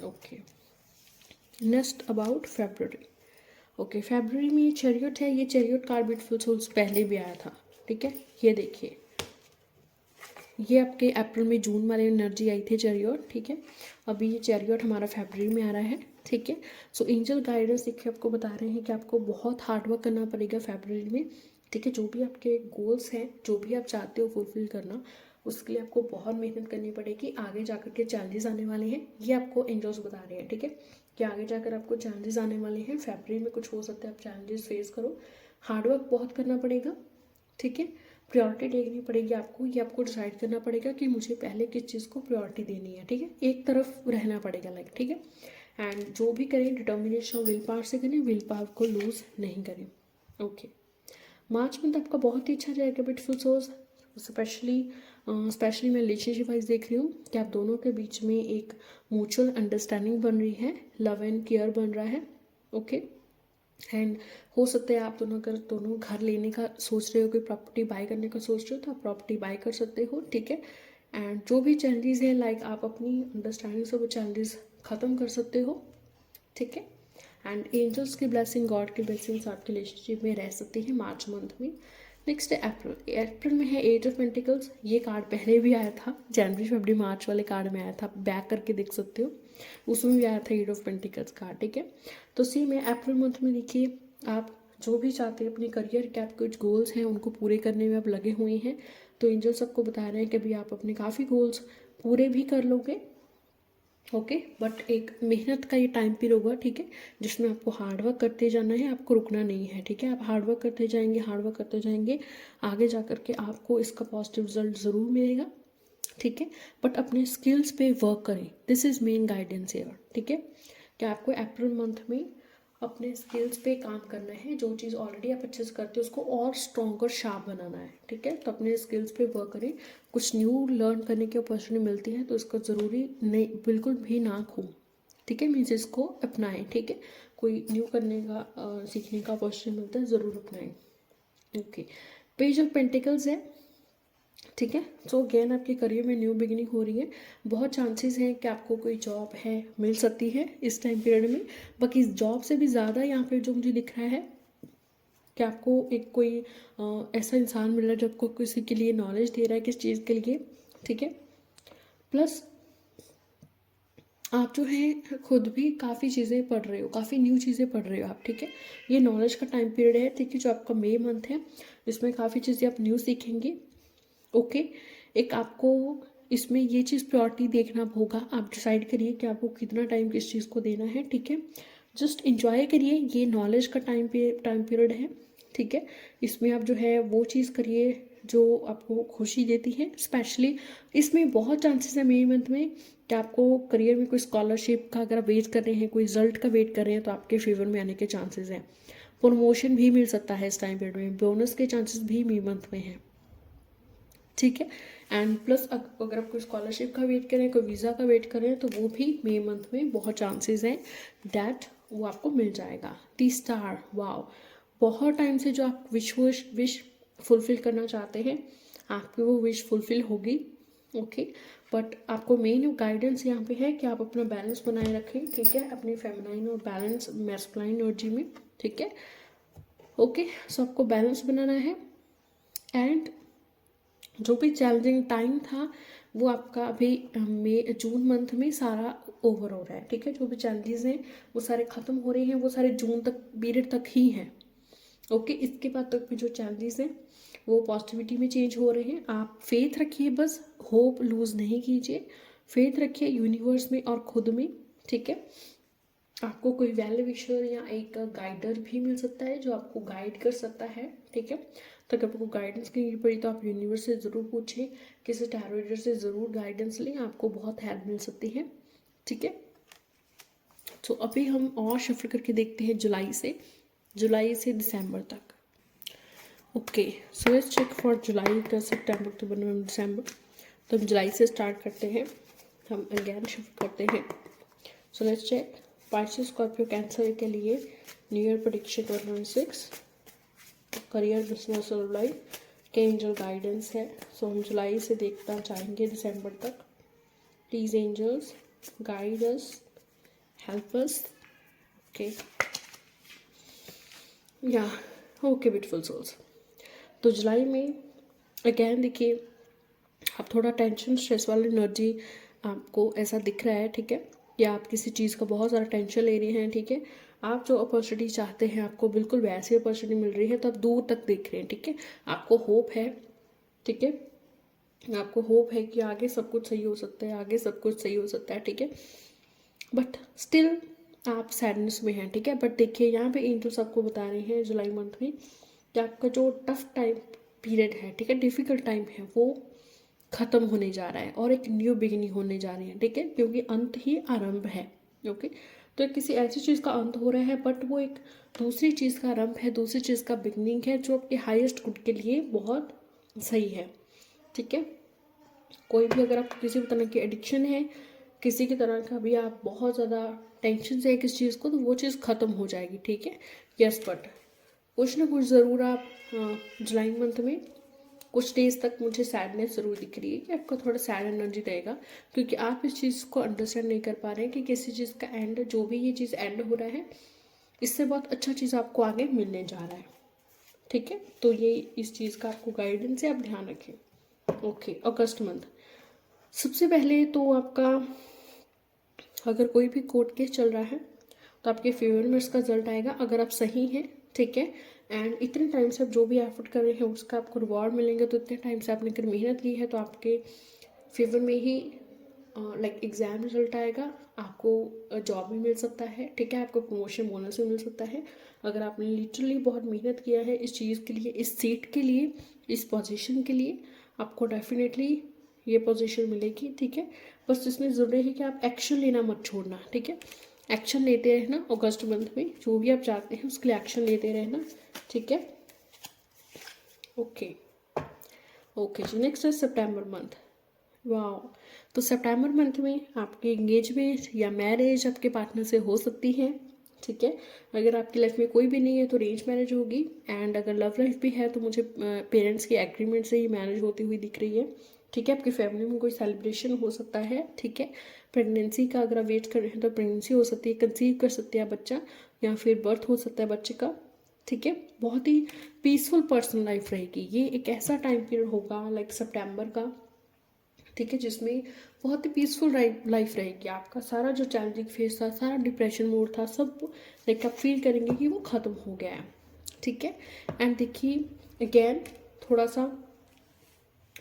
okay. Next about February, okay, February में ये चैरियट है, ये चैरियट कार्ड ब्यूटीफुल सोल्स पहले भी आया था, ठीक है। ये देखिए, ये आपके अप्रैल में, जून वाले एनर्जी आई थी चैरियट, ठीक है। अभी ये चैरियट हमारा फेब्रुअरी में आ रहा है, ठीक है। सो एंजल गाइडेंस देखिए आपको बता रहे हैं कि आपको बहुत हार्डवर्क करना पड़ेगा फेब्रुअरी में, ठीक है। जो भी आपके गोल्स हैं, जो भी आप चाहते हो फुलफिल करना, उसके लिए आपको बहुत मेहनत करनी पड़ेगी। आगे जाकर के चैलेंजेस आने वाले हैं, ये आपको एंजल्स बता रहे हैं, ठीक है, कि आगे जाकर आपको चैलेंजेस आने वाले हैं, फेब्रुअरी में कुछ हो सकता है, आप चैलेंजेस फेस करो, हार्डवर्क बहुत करना पड़ेगा, ठीक है। प्रायोरिटी देखनी पड़ेगी आपको, ये आपको डिसाइड करना पड़ेगा कि मुझे पहले किस चीज़ को प्रायोरिटी देनी है, ठीक है, एक तरफ रहना पड़ेगा, लाइक, ठीक है। एंड जो भी करें डिटर्मिनेशन विल पावर से करें, विल पावर को लूज़ नहीं करें, ओके। मार्च मंथ आपका बहुत ही अच्छा जाएगा ब्यूटीफुल सोल्स, स्पेशली मैं रिलेशनशिप वाइज देख रही हूँ कि आप दोनों के बीच में एक म्यूचुअल अंडरस्टैंडिंग बन रही है, लव एंड केयर बन रहा है, ओके। एंड हो सकता है आप दोनों घर लेने का सोच रहे हो, कोई प्रॉपर्टी बाय करने का सोच रहे हो, तो आप प्रॉपर्टी बाय कर सकते हो, ठीक है। एंड जो भी चैलेंजेस हैं, लाइक आप अपनी अंडरस्टैंडिंग से वो चैलेंजेस ख़त्म कर सकते हो, ठीक है। एंड एंजल्स की ब्लेसिंग, गॉड की ब्लेसिंग्स आपके रिलेशनशिप में रह सकती है मार्च मंथ में। नेक्स्ट है अप्रैल, अप्रैल में है 8 ऑफ पेंटिकल्स, ये कार्ड पहले भी आया था, जनवरी, फरवरी, मार्च वाले कार्ड में आया था, बैक करके देख सकते हो, उसमें भी आया था 8 ऑफ पेंटिकल्स कार्ड, ठीक है। तो सी में अप्रैल मंथ में देखिए, आप जो भी चाहते हैं अपने करियर के, आप कुछ गोल्स हैं उनको पूरे करने में आप लगे हुए हैं, तो एंजल सबको बता रहे हैं कि अभी आप अपने काफ़ी गोल्स पूरे भी कर लोगे, ओके। बट एक मेहनत का ये टाइम पीरियड होगा, ठीक है, जिसमें आपको हार्डवर्क करते जाना है, आपको रुकना नहीं है, ठीक है। आप हार्डवर्क करते जाएंगे, आगे जा कर के आपको इसका पॉजिटिव रिजल्ट ज़रूर मिलेगा, ठीक है। बट अपने स्किल्स पे वर्क करें, this is main guidance here, ठीक है, कि आपको अप्रैल मंथ में अपने स्किल्स पे काम करना है, जो चीज़ ऑलरेडी आप अच्छे से करते हो उसको और स्ट्रॉन्ग और शार्प बनाना है, ठीक है। तो अपने स्किल्स पे वर्क करें, कुछ न्यू लर्न करने की अपॉर्चुनिटी मिलती है तो इसको ज़रूरी नहीं, बिल्कुल भी ना खो, ठीक है, मीन्स इसको अपनाएं। ठीक है, कोई न्यू करने का सीखने का अपॉर्चुनिटी मिलता है, ज़रूर अपनाएं। ओके, पेज ऑफ पेंटिकल्स है। ठीक है, सो अगेन आपके करियर में न्यू बिगिनिंग हो रही है। बहुत चांसेस हैं कि आपको कोई जॉब है मिल सकती है इस टाइम पीरियड में। बाकी इस जॉब से भी ज़्यादा यहाँ पे जो मुझे दिख रहा है कि आपको एक कोई ऐसा इंसान मिल रहा है जो आपको किसी के लिए नॉलेज दे रहा है, किस चीज़ के लिए। ठीक है, प्लस आप जो है खुद भी काफ़ी चीज़ें पढ़ रहे हो, काफ़ी न्यू चीज़ें पढ़ रहे हो आप। ठीक है, ये नॉलेज का टाइम पीरियड है। ठीक है, जो आपका मई मंथ है इसमें काफ़ी चीज़ें आप न्यू सीखेंगे। ओके, एक आपको इसमें ये चीज़ प्रायोरिटी देखना होगा। आप डिसाइड करिए कि आपको कितना टाइम किस चीज़ को देना है। ठीक है, जस्ट इंजॉय करिए, ये नॉलेज का टाइम पीरियड है। ठीक है, इसमें आप जो है वो चीज़ करिए जो आपको खुशी देती है। स्पेशली इसमें बहुत चांसेस है मई मंथ में कि आपको करियर में कोई स्कॉलरशिप का अगर आप वेट कर रहे हैं, कोई रिजल्ट का वेट कर रहे हैं, तो आपके फेवर में आने के चांसेस हैं। प्रमोशन भी मिल सकता है इस टाइम पीरियड में, बोनस के चांसेस भी मई मंथ में हैं। ठीक है, एंड प्लस अगर आप कोई स्कॉलरशिप का वेट करें, कोई वीज़ा का वेट करें, तो वो भी मई मंथ में बहुत चांसेस हैं दैट वो आपको मिल जाएगा। टी स्टार, वाओ, बहुत टाइम से जो आप विश फुलफिल करना चाहते हैं, आपकी वो विश फुलफिल होगी। ओके, बट आपको मेन गाइडेंस यहाँ पे है कि आप अपना बैलेंस बनाए रखें। ठीक है, अपनी फेमिनाइन और बैलेंस मैस्कुलाइन एनर्जी में। ठीक है, ओके, सो आपको बैलेंस बनाना है। एंड जो भी चैलेंजिंग टाइम था वो आपका अभी मई जून मंथ में सारा ओवर हो रहा है। ठीक है, जो भी चैलेंजेस हैं वो सारे ख़त्म हो रहे हैं, वो सारे जून तक पीरियड तक ही हैं। ओके, इसके बाद तक भी जो चैलेंजेस हैं वो पॉजिटिविटी में चेंज हो रहे हैं। आप फेथ रखिए, बस होप लूज़ नहीं कीजिए, फेथ रखिए यूनिवर्स में और खुद में। ठीक है, आपको कोई वेल विशर या एक गाइडर भी मिल सकता है जो आपको गाइड कर सकता है। ठीक है, तो अगर आपको गाइडेंस की नीड पड़ी तो आप यूनिवर्स से ज़रूर पूछें, किसी टैरो रीडर से ज़रूर गाइडेंस लें, आपको बहुत हेल्प मिल सकती है। ठीक है, तो अभी हम और शिफ्ट करके देखते हैं जुलाई से दिसंबर तक। Okay, so let's check for जुलाई का सितंबर अक्टूबर नवंबर दिसंबर। तो हम जुलाई से स्टार्ट करते हैं, हम अगेन शिफ्ट करते हैं। So let's check Pisces Scorpio Cancer के लिए new year prediction 2026, career business और लाइफ के एंजल गाइडेंस है। सो हम जुलाई से देखना चाहेंगे दिसंबर तक। Please angels guide us, help us. Okay, yeah okay beautiful souls. तो जुलाई में अगेन देखिए आप थोड़ा टेंशन स्ट्रेस वाली एनर्जी आपको ऐसा दिख रहा है। ठीक है, या आप किसी चीज़ का बहुत सारा टेंशन ले रहे हैं। ठीक है, आप जो अपॉर्चुनिटी चाहते हैं आपको बिल्कुल वैसी अपॉर्चुनिटी मिल रही है, तो आप दूर तक देख रहे हैं। ठीक है, आपको होप है। ठीक है, आपको होप है कि आगे सब कुछ सही हो सकता है, आगे सब कुछ सही हो सकता है। ठीक है, बट स्टिल आप सैडनेस में हैं। ठीक है, बट देखिए यहाँ पे एंजल्स आपको बता रहे हैं जुलाई मंथ में कि आपका जो टफ टाइम पीरियड है, ठीक है, डिफ़िकल्ट टाइम है, वो ख़त्म होने जा रहा है और एक न्यू बिगिनिंग होने जा रही है। ठीक है, क्योंकि अंत ही आरंभ है। ओके, तो एक किसी ऐसी चीज़ का अंत हो रहा है, बट वो एक दूसरी चीज़ का आरंभ है, दूसरी चीज़ का बिगिनिंग है, जो आपके हाईएस्ट गुड के लिए बहुत सही है। ठीक है, कोई भी अगर आपको किसी भी तरह की एडिक्शन है, किसी की तरह का भी आप बहुत ज़्यादा टेंशन से है किस चीज़ को, तो वो चीज़ ख़त्म हो जाएगी। ठीक है, यस, बट कुछ ना कुछ ज़रूर आप जुलाई मंथ में कुछ डेज तक मुझे सैडनेस ज़रूर दिख रही है कि आपका थोड़ा सैड एनर्जी रहेगा, क्योंकि आप इस चीज़ को अंडरस्टैंड नहीं कर पा रहे हैं कि किसी चीज़ का एंड, जो भी ये चीज़ एंड हो रहा है, इससे बहुत अच्छा चीज़ आपको आगे मिलने जा रहा है। ठीक है, तो ये इस चीज़ का आपको गाइडेंस है, आप ध्यान रखें। ओके, अगस्त मंथ सबसे पहले तो आपका अगर कोई भी कोर्ट केस चल रहा है तो आपके फेवर में उसका रिजल्ट आएगा अगर आप सही हैं। ठीक है, एंड इतने टाइम से आप जो भी एफर्ट कर रहे हैं उसका आपको रिवॉर्ड मिलेंगे। तो इतने टाइम से आपने अगर मेहनत की है तो आपके फेवर में ही लाइक एग्ज़ाम रिजल्ट आएगा, आपको जॉब भी मिल सकता है। ठीक है, आपको प्रमोशन बोनस भी मिल सकता है अगर आपने लिटरली बहुत मेहनत किया है इस चीज़ के लिए, इस सीट के लिए, इस पोजीशन के लिए, आपको डेफिनेटली ये पोजीशन मिलेगी। ठीक है, बस इसमें ज़रूरी है कि आप एक्शन लेना मत छोड़ना। ठीक है, एक्शन लेते रहना, अगस्त मंथ में जो भी आप चाहते हैं उसके लिए एक्शन लेते रहना। ठीक है, ओके ओके जी। नेक्स्ट है सितंबर मंथ। वाह! तो सितंबर मंथ में आपकी एंगेजमेंट या मैरिज आपके पार्टनर से हो सकती है, ठीक है। अगर आपकी लाइफ में कोई भी नहीं है तो अरेंज मैरिज होगी, एंड अगर लव लाइफ भी है तो मुझे पेरेंट्स के एग्रीमेंट से ही मैरिज होती हुई दिख रही है, ठीक है। आपकी फैमिली में कोई सेलिब्रेशन हो सकता है, ठीक है। प्रेगनेंसी का अगर आप वेट कर रहे हैं तो प्रेगनेंसी हो सकती है, कंसीव कर सकते हैं आप बच्चा, या फिर बर्थ हो सकता है बच्चे का, ठीक है। बहुत ही पीसफुल पर्सनल लाइफ रहेगी। ये एक ऐसा टाइम पीरियड होगा लाइक सितंबर का, ठीक है, जिसमें बहुत ही पीसफुल लाइफ रहेगी। आपका सारा जो चैलेंजिंग फेस था, सारा डिप्रेशन मोड था, सब लाइक आप फील करेंगे कि वो ख़त्म हो गया है, ठीक है। एंड देखिए अगेन थोड़ा सा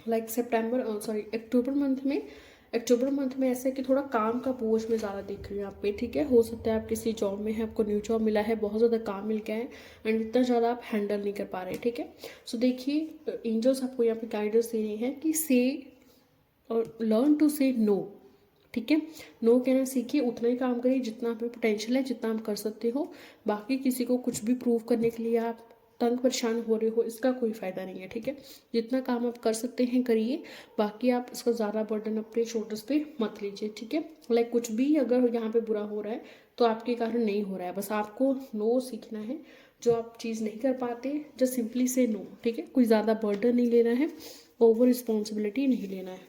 लाइक सितंबर सॉरी अक्टूबर मंथ में ऐसा है कि थोड़ा काम का बोझ में ज़्यादा दिख रही है आप पे, ठीक है। हो सकता है आप किसी जॉब में है, आपको न्यू जॉब मिला है, बहुत ज़्यादा काम मिल गया है, एंड इतना ज़्यादा आप हैंडल नहीं कर पा रहे, ठीक है। सो देखिए एंजल्स आपको यहाँ पे गाइडेंस दे रही हैं कि से और लर्न टू से नो, ठीक है। नो कहना सीखिए, उतना ही काम करिए जितना आप में पोटेंशियल है, जितना आप कर सकते हो। बाकी किसी को कुछ भी प्रूव करने के लिए आप तंग परेशान हो रहे हो, इसका कोई फ़ायदा नहीं है, ठीक है। जितना काम आप कर सकते हैं करिए, बाकी आप इसका ज़्यादा बर्डन अपने शोल्डर्स पे मत लीजिए, ठीक है। लाइक कुछ भी अगर यहाँ पे बुरा हो रहा है तो आपके कारण नहीं हो रहा है, बस आपको नो सीखना है। जो आप चीज़ नहीं कर पाते जस्ट सिंपली से नो, ठीक है। कोई ज़्यादा बर्डन नहीं लेना है, ओवर रिस्पॉन्सिबिलिटी नहीं लेना है,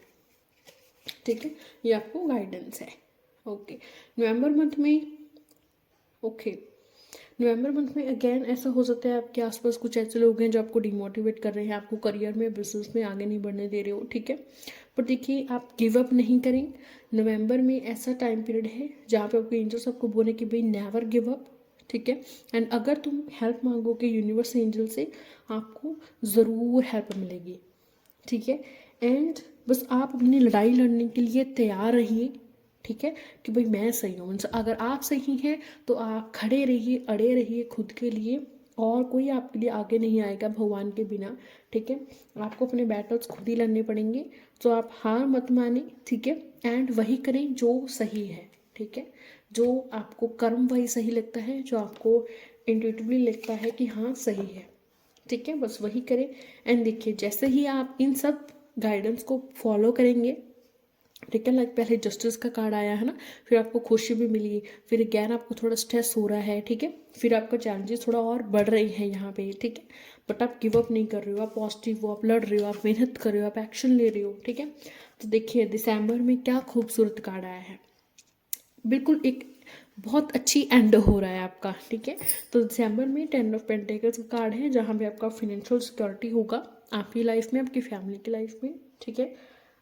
ठीक है। ये आपको गाइडेंस है। ओके, नवंबर मंथ में, ओके, नवंबर मंथ में अगेन ऐसा हो सकता है आपके आसपास कुछ ऐसे लोग हैं जो आपको डिमोटिवेट कर रहे हैं, आपको करियर में बिजनेस में आगे नहीं बढ़ने दे रहे हो, ठीक है। पर देखिए आप गिव अप नहीं करें। नवंबर में ऐसा टाइम पीरियड है जहाँ पे आपके एंजल्स आपको बोले कि भाई नेवर गिव अप, ठीक है। एंड अगर तुम हेल्प मांगोगे यूनिवर्स एंजल से, आपको ज़रूर हेल्प मिलेगी, ठीक है। एंड बस आप अपनी लड़ाई लड़ने के लिए तैयार रहिए, ठीक है, कि भाई मैं सही हूँ। अगर आप सही हैं तो आप खड़े रहिए, अड़े रहिए खुद के लिए, और कोई आपके लिए आगे नहीं आएगा भगवान के बिना, ठीक है। आपको अपने बैटल्स खुद ही लड़ने पड़ेंगे, तो आप हार मत माने, ठीक है। एंड वही करें जो सही है, ठीक है। जो आपको कर्म वही सही लगता है, जो आपको इंट्यूटिवली लगता है कि हाँ सही है, ठीक है, बस वही करें। एंड देखिए जैसे ही आप इन सब गाइडेंस को फॉलो करेंगे, ठीक है, लाइक पहले जस्टिस का कार्ड आया है ना, फिर आपको खुशी भी मिली, फिर अगैन आपको थोड़ा स्ट्रेस हो रहा है, ठीक है, फिर आपका चैलेंजेस थोड़ा और बढ़ रही हैं यहाँ पे, ठीक है। बट आप गिव अप नहीं कर रहे हो, आप पॉजिटिव हो, आप लड़ रहे हो, आप मेहनत कर रहे हो, आप एक्शन ले रहे हो, ठीक है। तो देखिए दिसंबर में क्या खूबसूरत कार्ड आया है, बिल्कुल एक बहुत अच्छी एंड हो रहा है आपका, ठीक है। तो दिसंबर में 10 ऑफ पेंटिकल्स का कार्ड है, जहाँ पे आपका फाइनेंशियल सिक्योरिटी होगा आपकी लाइफ में, आपकी फैमिली की लाइफ में, ठीक है।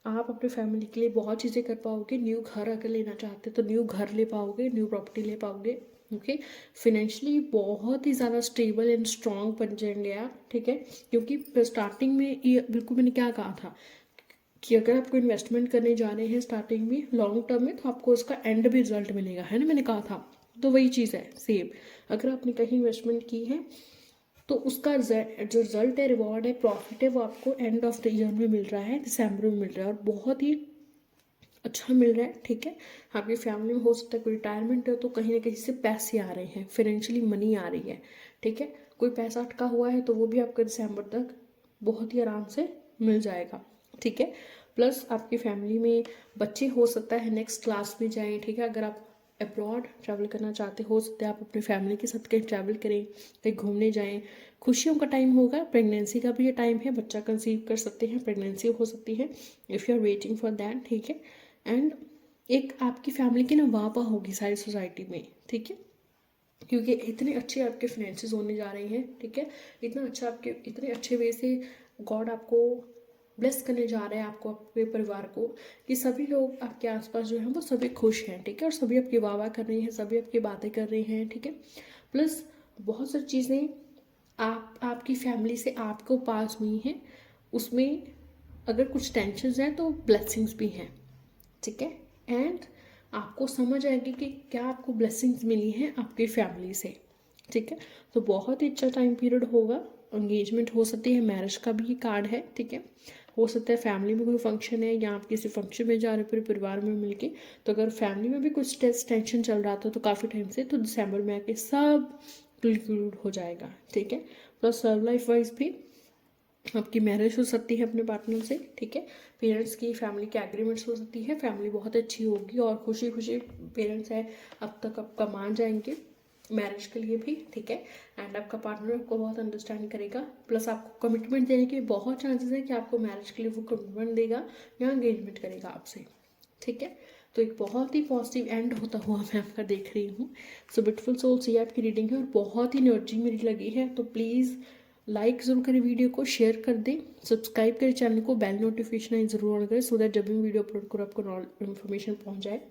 आप अपनी फैमिली के लिए बहुत चीज़ें कर पाओगे। न्यू घर अगर लेना चाहते तो न्यू घर ले पाओगे, न्यू प्रॉपर्टी ले पाओगे, ओके। फिनेंशियली बहुत ही ज़्यादा स्टेबल एंड स्ट्रॉन्ग बन जाएंगे आप, ठीक है। क्योंकि स्टार्टिंग में ये बिल्कुल मैंने क्या कहा था कि अगर आपको इन्वेस्टमेंट करने जा रहे हैं स्टार्टिंग में लॉन्ग टर्म में, तो आपको उसका एंड भी रिजल्ट मिलेगा, है ना, मैंने कहा था। तो वही चीज़ है सेम, अगर आपने कहीं इन्वेस्टमेंट की है तो उसका जो रिजल्ट है, रिवॉर्ड है, प्रॉफिट है, वो आपको एंड ऑफ द ईयर में मिल रहा है, दिसंबर में मिल रहा है, और बहुत ही अच्छा मिल रहा है, ठीक है। आपकी फैमिली में हो सकता है कोई रिटायरमेंट है तो कहीं ना कहीं से पैसे आ रहे हैं, फाइनेंशियली मनी आ रही है, ठीक है। कोई पैसा अटका हुआ है तो वो भी आपका दिसंबर तक बहुत ही आराम से मिल जाएगा, ठीक है। प्लस आपकी फैमिली में बच्चे हो सकता है नेक्स्ट क्लास में जाएं, ठीक है। अगर आप अब्रॉड ट्रैवल करना चाहते हो सकता है आप अपनी फैमिली के साथ कहीं ट्रैवल करें, कहीं घूमने जाएं। खुशियों का टाइम होगा, प्रेगनेंसी का भी ये टाइम है, बच्चा कंसीव कर सकते हैं, प्रेगनेंसी हो सकती है if you are waiting for that, ठीक है। एंड एक आपकी फैमिली की ना वाह वाह होगी सारी सोसाइटी में, ठीक है, क्योंकि इतने अच्छे आपके फाइनेंसेस होने जा रहे हैं, ठीक है। इतना अच्छा आपके इतने अच्छे वे से गॉड आपको ब्लेस करने जा रहे हैं, आपको, आपके परिवार को, कि सभी लोग आपके आसपास जो हैं वो सभी खुश हैं, ठीक है। और सभी आपकी वाह वाह कर रहे हैं, सभी आपकी बातें कर रहे हैं, ठीक है। प्लस बहुत सारी चीज़ें आपकी फैमिली से आपको पास हुई हैं, उसमें अगर कुछ टेंशन हैं तो ब्लेसिंग्स भी हैं, ठीक है। एंड आपको समझ आएगी कि क्या आपको ब्लेसिंग्स मिली हैं आपकी फैमिली से, ठीक है। तो बहुत ही अच्छा टाइम पीरियड होगा। एंगेजमेंट हो सकती है, मैरिज का भी कार्ड है, ठीक है। हो सकता है फैमिली में कोई फंक्शन है या आप किसी फंक्शन में जा रहे हो पूरे परिवार में मिलके, तो अगर फैमिली में भी कुछ स्ट्रेस टेंशन चल रहा था तो काफ़ी टाइम से, तो दिसंबर में आके सब कंक्लूड हो जाएगा, ठीक है। प्लस सर्व लाइफ वाइज भी आपकी मैरिज हो सकती है अपने पार्टनर से, ठीक है। पेरेंट्स की फैमिली की एग्रीमेंट्स हो सकती है, फैमिली बहुत अच्छी होगी और खुशी खुशी पेरेंट्स है अब तक आपका मान जाएंगे मैरिज के लिए भी, ठीक है। एंड आपका पार्टनर आपको बहुत अंडरस्टैंड करेगा, प्लस आपको कमिटमेंट देने के बहुत चांसेस है कि आपको मैरिज के लिए वो कमिटमेंट देगा या एंगेजमेंट करेगा आपसे, ठीक है। तो एक बहुत ही पॉजिटिव एंड होता हुआ मैं आपका देख रही हूँ। सो ब्यूटीफुल सोल्स, ये आपकी रीडिंग है और बहुत ही एनर्जी मेरी लगी है। तो प्लीज़ लाइक ज़रूर करें, वीडियो को शेयर कर दें, सब्सक्राइब करें चैनल को, बेल नोटिफिकेशन ज़रूर ऑन करें सो दैट जब भी वीडियो अपलोड करो आपको इन्फॉर्मेशन पहुंच जाए।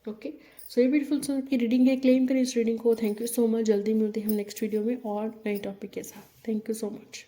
ओके, सो ये ब्यूटीफुल सोल की रीडिंग है, क्लेम करें इस रीडिंग को। थैंक यू सो मच, जल्दी मिलते हैं हम नेक्स्ट वीडियो में और नई टॉपिक के साथ। Thank you so much.